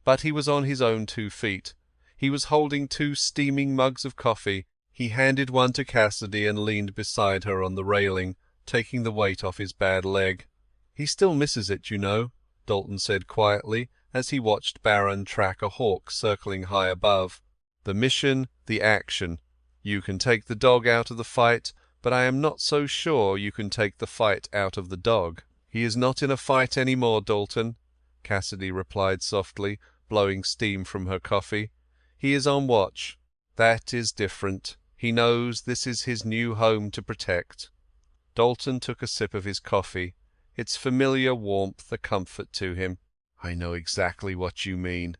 But he was on his own 2 feet. He was holding 2 steaming mugs of coffee. He handed one to Cassidy and leaned beside her on the railing, taking the weight off his bad leg. "He still misses it, you know," Dalton said quietly, as he watched Baron track a hawk circling high above. "The mission, the action. You can take the dog out of the fight, but I am not so sure you can take the fight out of the dog." "He is not in a fight any more, Dalton," Cassidy replied softly, blowing steam from her coffee. "He is on watch. That is different. He knows this is his new home to protect." Dalton took a sip of his coffee, its familiar warmth a comfort to him. "I know exactly what you mean.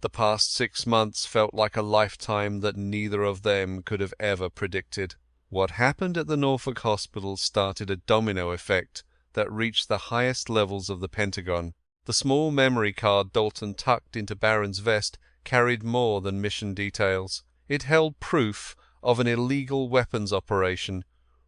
The past 6 months felt like a lifetime that neither of them could have ever predicted. What happened at the Norfolk hospital started a domino effect that reached the highest levels of the Pentagon. The small memory card Dalton tucked into Baron's vest carried more than mission details. It held proof of an illegal weapons operation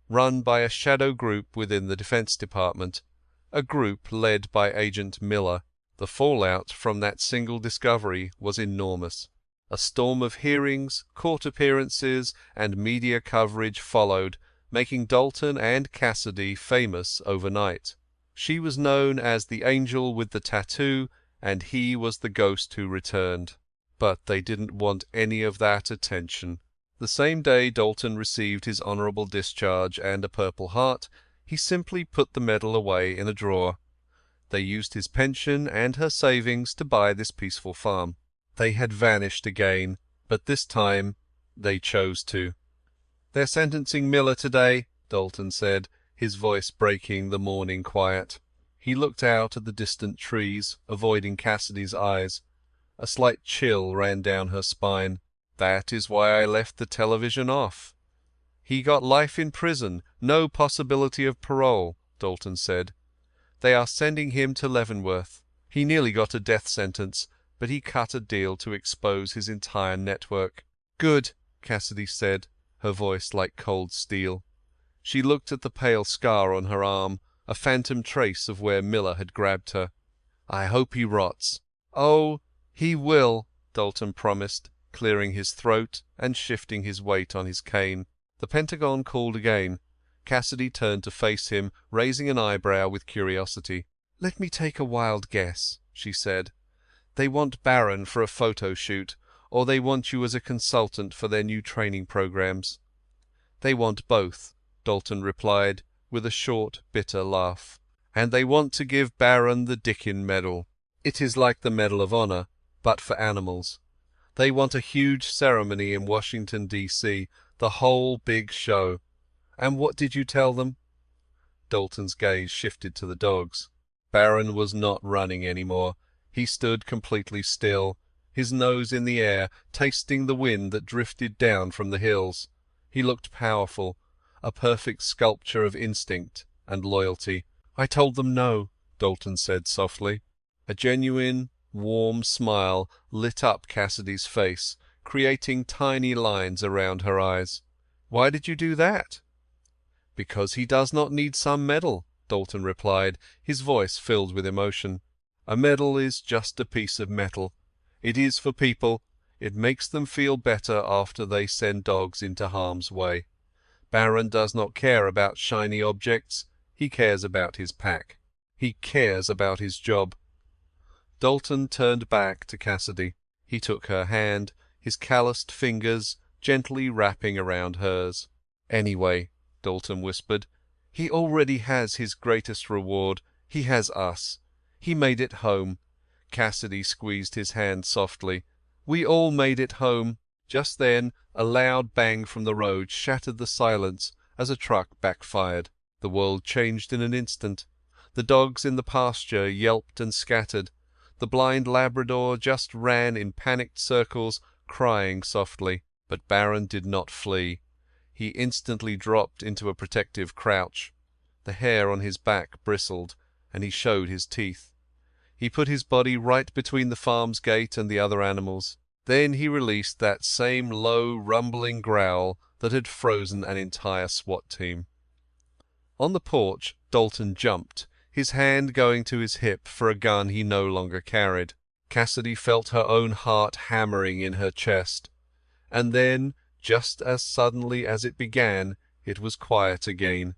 run by a shadow group within the Defense Department, a group led by Agent Miller. The fallout from that single discovery was enormous. A storm of hearings, court appearances, and media coverage followed, making Dalton and Cassidy famous overnight. She was known as the angel with the tattoo, and he was the ghost who returned. But they didn't want any of that attention. The same day Dalton received his honourable discharge and a Purple Heart, he simply put the medal away in a drawer. They used his pension and her savings to buy this peaceful farm. They had vanished again, but this time they chose to. "They're sentencing Miller today," Dalton said, his voice breaking the morning quiet. He looked out at the distant trees, avoiding Cassidy's eyes. A slight chill ran down her spine. "That is why I left the television off." "He got life in prison, no possibility of parole," Dalton said. "They are sending him to Leavenworth. He nearly got a death sentence, but he cut a deal to expose his entire network." "Good," Cassidy said, her voice like cold steel. She looked at the pale scar on her arm, a phantom trace of where Miller had grabbed her. "I hope he rots." "Oh, he will," Dalton promised, clearing his throat and shifting his weight on his cane. The Pentagon called again. Cassidy turned to face him, raising an eyebrow with curiosity. "Let me take a wild guess," she said. "They want Baron for a photo shoot, or they want you as a consultant for their new training programs?" "They want both," Dalton replied, with a short, bitter laugh. "And they want to give Baron the Dickin Medal. It is like the Medal of Honor, but for animals. They want a huge ceremony in Washington, D.C., the whole big show. And what did you tell them?" Dalton's gaze shifted to the dogs. Baron was not running anymore. He stood completely still, his nose in the air, tasting the wind that drifted down from the hills. He looked powerful, a perfect sculpture of instinct and loyalty. "I told them no," Dalton said softly. A genuine, warm smile lit up Cassidy's face, creating tiny lines around her eyes. "Why did you do that?" "Because he does not need some medal," Dalton replied, his voice filled with emotion. "A medal is just a piece of metal. It is for people. It makes them feel better after they send dogs into harm's way. Baron does not care about shiny objects. He cares about his pack. He cares about his job." Dalton turned back to Cassidy. He took her hand, his calloused fingers gently wrapping around hers. "Anyway," Dalton whispered, "he already has his greatest reward. He has us. He made it home." Cassidy squeezed his hand softly. "We all made it home." Just then a loud bang from the road shattered the silence as a truck backfired. The world changed in an instant. The dogs in the pasture yelped and scattered. The blind Labrador just ran in panicked circles, crying softly. But Baron did not flee. He instantly dropped into a protective crouch. The hair on his back bristled, and he showed his teeth. He put his body right between the farm's gate and the other animals. Then he released that same low, rumbling growl that had frozen an entire SWAT team. On the porch, Dalton jumped, his hand going to his hip for a gun he no longer carried. Cassidy felt her own heart hammering in her chest. And then, just as suddenly as it began, it was quiet again.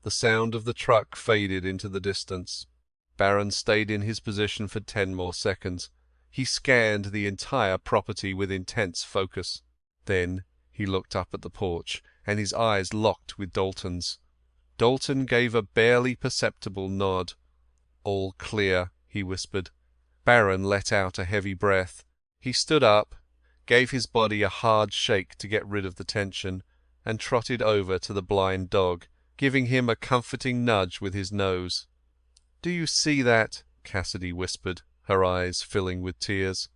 The sound of the truck faded into the distance. Baron stayed in his position for 10 more seconds. He scanned the entire property with intense focus. Then he looked up at the porch, and his eyes locked with Dalton's. Dalton gave a barely perceptible nod. "All clear," he whispered. Baron let out a heavy breath. He stood up, gave his body a hard shake to get rid of the tension, and trotted over to the blind dog, giving him a comforting nudge with his nose. "Do you see that?" Cassidy whispered, her eyes filling with tears.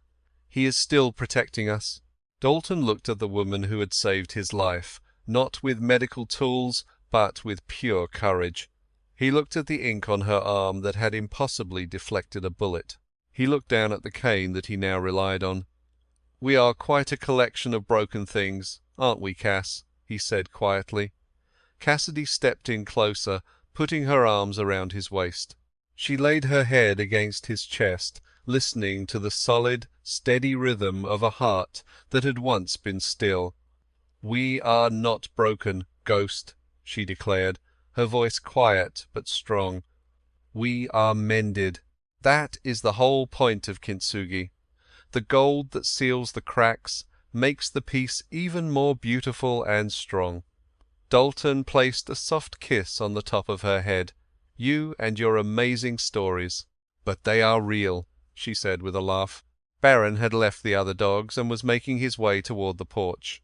"He is still protecting us." Dalton looked at the woman who had saved his life, not with medical tools, but with pure courage. He looked at the ink on her arm that had impossibly deflected a bullet. He looked down at the cane that he now relied on. "We are quite a collection of broken things, aren't we, Cass?" he said quietly. Cassidy stepped in closer, putting her arms around his waist. She laid her head against his chest, listening to the solid, steady rhythm of a heart that had once been still. "We are not broken, Ghost," she declared, her voice quiet but strong. "We are mended. That is the whole point of kintsugi. The gold that seals the cracks makes the piece even more beautiful and strong." Dalton placed a soft kiss on the top of her head. "You and your amazing stories." "But they are real," she said with a laugh. Baron had left the other dogs and was making his way toward the porch.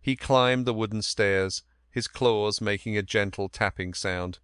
He climbed the wooden stairs, his claws making a gentle tapping sound.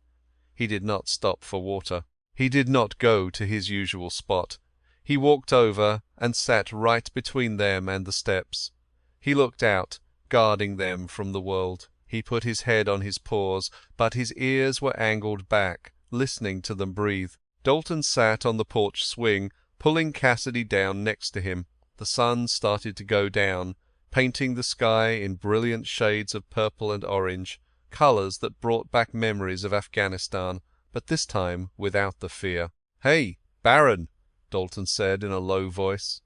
He did not stop for water. He did not go to his usual spot. He walked over and sat right between them and the steps. He looked out, guarding them from the world. He put his head on his paws, but his ears were angled back, listening to them breathe. Dalton sat on the porch swing, pulling Cassidy down next to him. The sun started to go down, painting the sky in brilliant shades of purple and orange, colors that brought back memories of Afghanistan, but this time without the fear. "Hey, Baron," Dalton said in a low voice.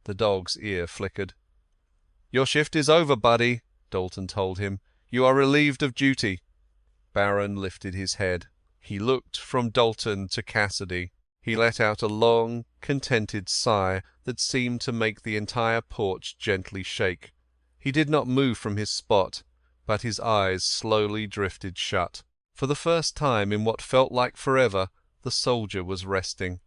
The dog's ear flickered. "Your shift is over, buddy," Dalton told him. "You are relieved of duty." Baron lifted his head. He looked from Dalton to Cassidy. He let out a long, contented sigh that seemed to make the entire porch gently shake. He did not move from his spot, but his eyes slowly drifted shut. For the first time in what felt like forever, the soldier was resting.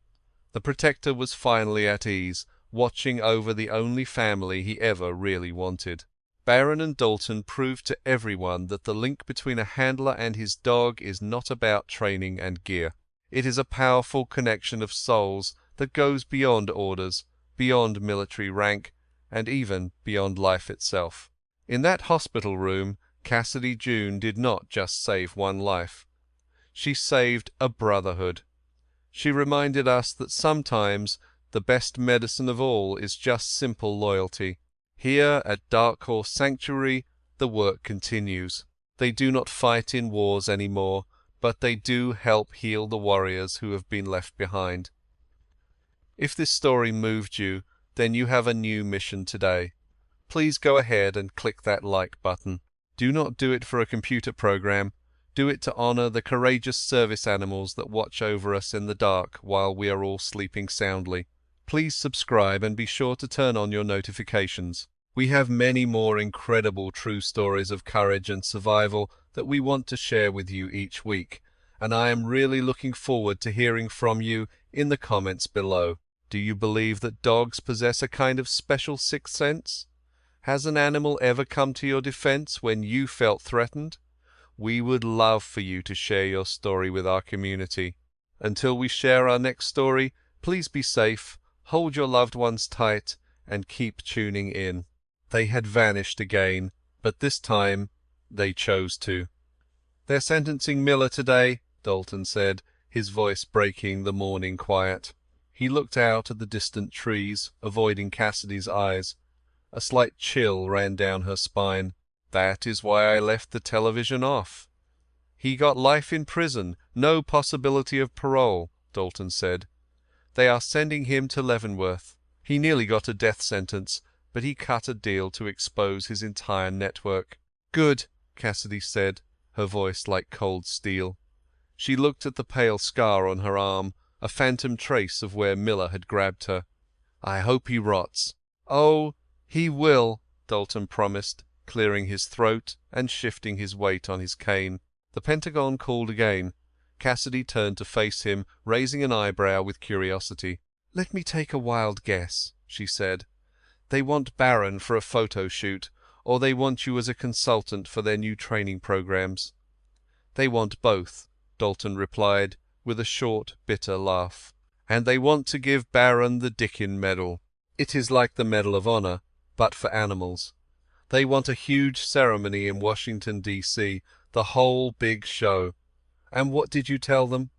The protector was finally at ease, watching over the only family he ever really wanted. Baron and Dalton proved to everyone that the link between a handler and his dog is not about training and gear. It is a powerful connection of souls that goes beyond orders, beyond military rank, and even beyond life itself. In that hospital room, Cassidy June did not just save one life. She saved a brotherhood. She reminded us that sometimes the best medicine of all is just simple loyalty. Here at Dark Horse Sanctuary, the work continues. They do not fight in wars anymore, but they do help heal the warriors who have been left behind. If this story moved you, then you have a new mission today. Please go ahead and click that like button. Do not do it for a computer program. Do it to honor the courageous service animals that watch over us in the dark while we are all sleeping soundly. Please subscribe and be sure to turn on your notifications. We have many more incredible true stories of courage and survival that we want to share with you each week, and I am really looking forward to hearing from you in the comments below. Do you believe that dogs possess a kind of special sixth sense? Has an animal ever come to your defense when you felt threatened? We would love for you to share your story with our community. Until we share our next story, please be safe, hold your loved ones tight, and keep tuning in. They had vanished again, but this time they chose to. "They're sentencing Miller today," Dalton said, his voice breaking the morning quiet. He looked out at the distant trees, avoiding Cassidy's eyes. A slight chill ran down her spine. "That is why I left the television off." "He got life in prison, no possibility of parole," Dalton said. "They are sending him to Leavenworth. He nearly got a death sentence, but he cut a deal to expose his entire network." "Good," Cassidy said, her voice like cold steel. She looked at the pale scar on her arm, a phantom trace of where Miller had grabbed her. "I hope he rots." "Oh, he will," Dalton promised, clearing his throat and shifting his weight on his cane. The Pentagon called again. Cassidy turned to face him, raising an eyebrow with curiosity. "Let me take a wild guess," she said. "They want Barron for a photo shoot, or they want you as a consultant for their new training programs." "They want both," Dalton replied, with a short, bitter laugh. "And they want to give Barron the Dickin Medal. It is like the Medal of Honor, but for animals. They want a huge ceremony in Washington, D.C., the whole big show. And what did you tell them?"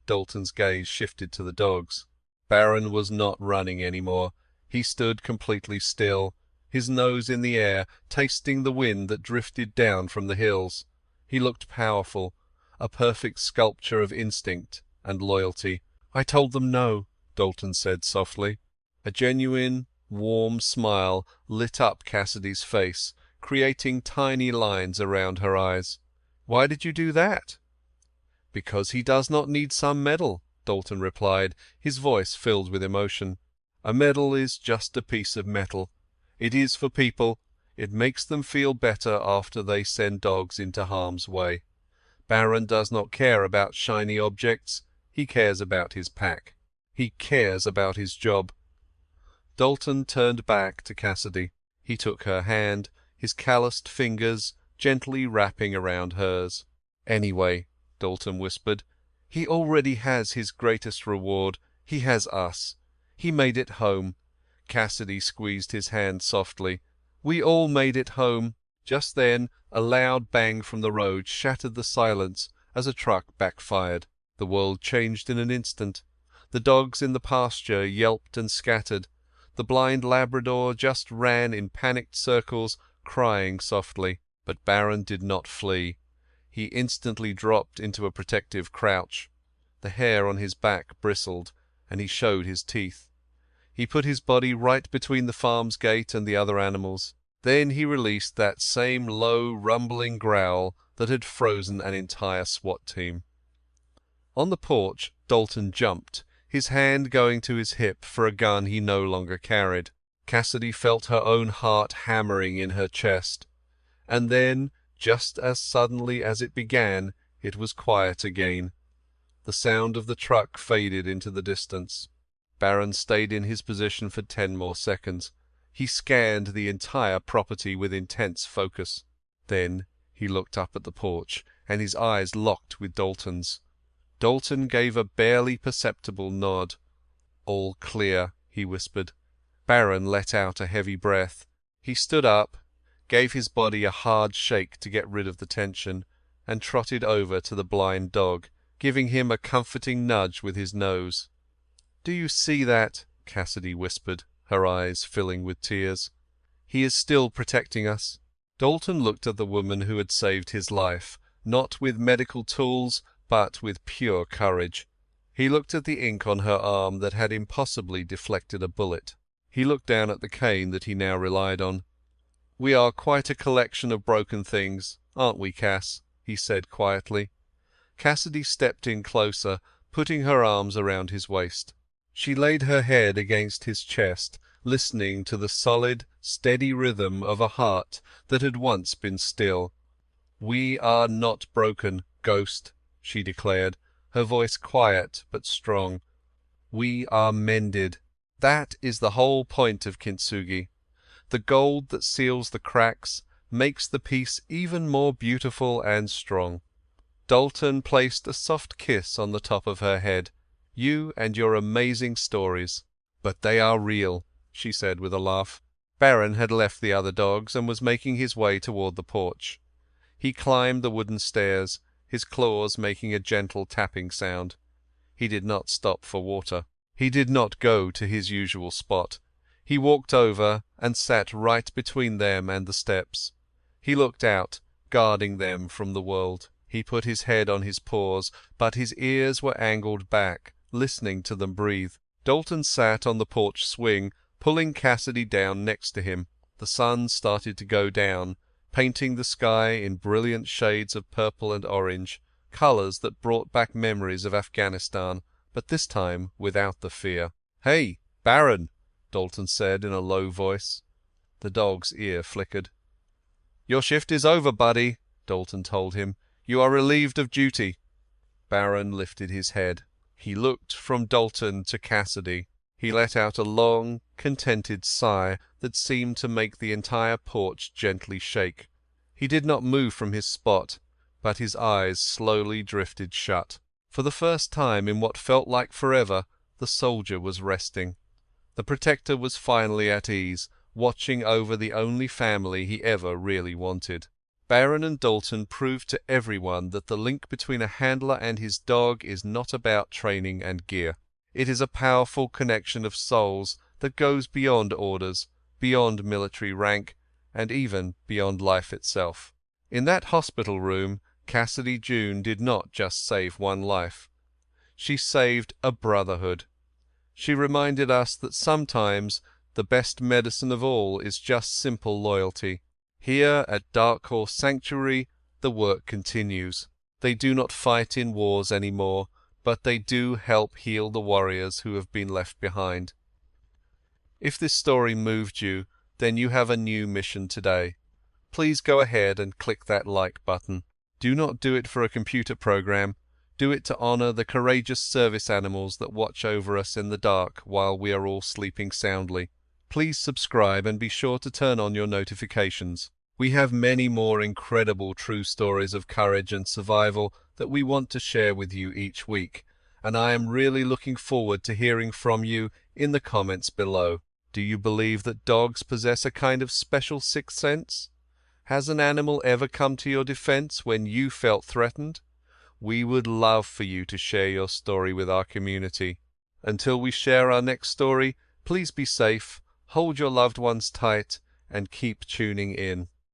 Dalton's gaze shifted to the dogs. Barron was not running anymore. He stood completely still, his nose in the air, tasting the wind that drifted down from the hills. He looked powerful, a perfect sculpture of instinct and loyalty. "I told them no," Dalton said softly. A genuine, warm smile lit up Cassidy's face, creating tiny lines around her eyes. "Why did you do that?" "Because he does not need some medal," Dalton replied, his voice filled with emotion. "A medal is just a piece of metal. It is for people. It makes them feel better after they send dogs into harm's way. Barron does not care about shiny objects. He cares about his pack. He cares about his job." Dalton turned back to Cassidy. He took her hand, his calloused fingers gently wrapping around hers. "Anyway," Dalton whispered, "he already has his greatest reward. He has us. He made it home." Cassidy squeezed his hand softly. "We all made it home." Just then a loud bang from the road shattered the silence as a truck backfired. The world changed in an instant. The dogs in the pasture yelped and scattered. The blind Labrador just ran in panicked circles, crying softly. But Barron did not flee. He instantly dropped into a protective crouch. The hair on his back bristled, and he showed his teeth. He put his body right between the farm's gate and the other animals. Then he released that same low, rumbling growl that had frozen an entire SWAT team. On the porch, Dalton jumped, his hand going to his hip for a gun he no longer carried. Cassidy felt her own heart hammering in her chest. And then, just as suddenly as it began, it was quiet again. The sound of the truck faded into the distance. Barron stayed in his position for 10 more seconds. He scanned the entire property with intense focus. Then he looked up at the porch, and his eyes locked with Dalton's. Dalton gave a barely perceptible nod. All clear, he whispered. Baron let out a heavy breath. He stood up, gave his body a hard shake to get rid of the tension, and trotted over to the blind dog, giving him a comforting nudge with his nose. "Do you see that?" Cassidy whispered, her eyes filling with tears. "He is still protecting us." Dalton looked at the woman who had saved his life, not with medical tools, but with pure courage. He looked at the ink on her arm that had impossibly deflected a bullet. He looked down at the cane that he now relied on. "We are quite a collection of broken things, aren't we, Cass?" he said quietly. Cassidy stepped in closer, putting her arms around his waist. She laid her head against his chest, listening to the solid, steady rhythm of a heart that had once been still. "We are not broken, Ghost," she declared, her voice quiet but strong. "We are mended. That is the whole point of kintsugi. The gold that seals the cracks makes the piece even more beautiful and strong." Dalton placed a soft kiss on the top of her head. "You and your amazing stories." "But they are real," she said with a laugh. Baron had left the other dogs and was making his way toward the porch. He climbed the wooden stairs, his claws making a gentle tapping sound. He did not stop for water. He did not go to his usual spot. He walked over and sat right between them and the steps. He looked out, guarding them from the world. He put his head on his paws, but his ears were angled back, listening to them breathe. Dalton sat on the porch swing, pulling Cassidy down next to him. The sun started to go down, painting the sky in brilliant shades of purple and orange, colors that brought back memories of Afghanistan, but this time without the fear. "Hey, Baron," Dalton said in a low voice. The dog's ear flickered. "Your shift is over, buddy," Dalton told him. "You are relieved of duty." Baron lifted his head. He looked from Dalton to Cassidy. He let out a long, contented sigh that seemed to make the entire porch gently shake. He did not move from his spot, but his eyes slowly drifted shut. For the first time in what felt like forever, the soldier was resting. The protector was finally at ease, watching over the only family he ever really wanted. Baron and Dalton proved to everyone that the link between a handler and his dog is not about training and gear. It is a powerful connection of souls that goes beyond orders, beyond military rank, and even beyond life itself. In that hospital room, Cassidy June did not just save one life. She saved a brotherhood. She reminded us that sometimes the best medicine of all is just simple loyalty. Here at Dark Horse Sanctuary, the work continues. They do not fight in wars anymore, but they do help heal the warriors who have been left behind. If this story moved you, then you have a new mission today. Please go ahead and click that like button. Do not do it for a computer program. Do it to honor the courageous service animals that watch over us in the dark while we are all sleeping soundly. Please subscribe and be sure to turn on your notifications. We have many more incredible true stories of courage and survival that we want to share with you each week, and I am really looking forward to hearing from you in the comments below. Do you believe that dogs possess a kind of special sixth sense? Has an animal ever come to your defense when you felt threatened? We would love for you to share your story with our community. Until we share our next story, please be safe, hold your loved ones tight, and keep tuning in.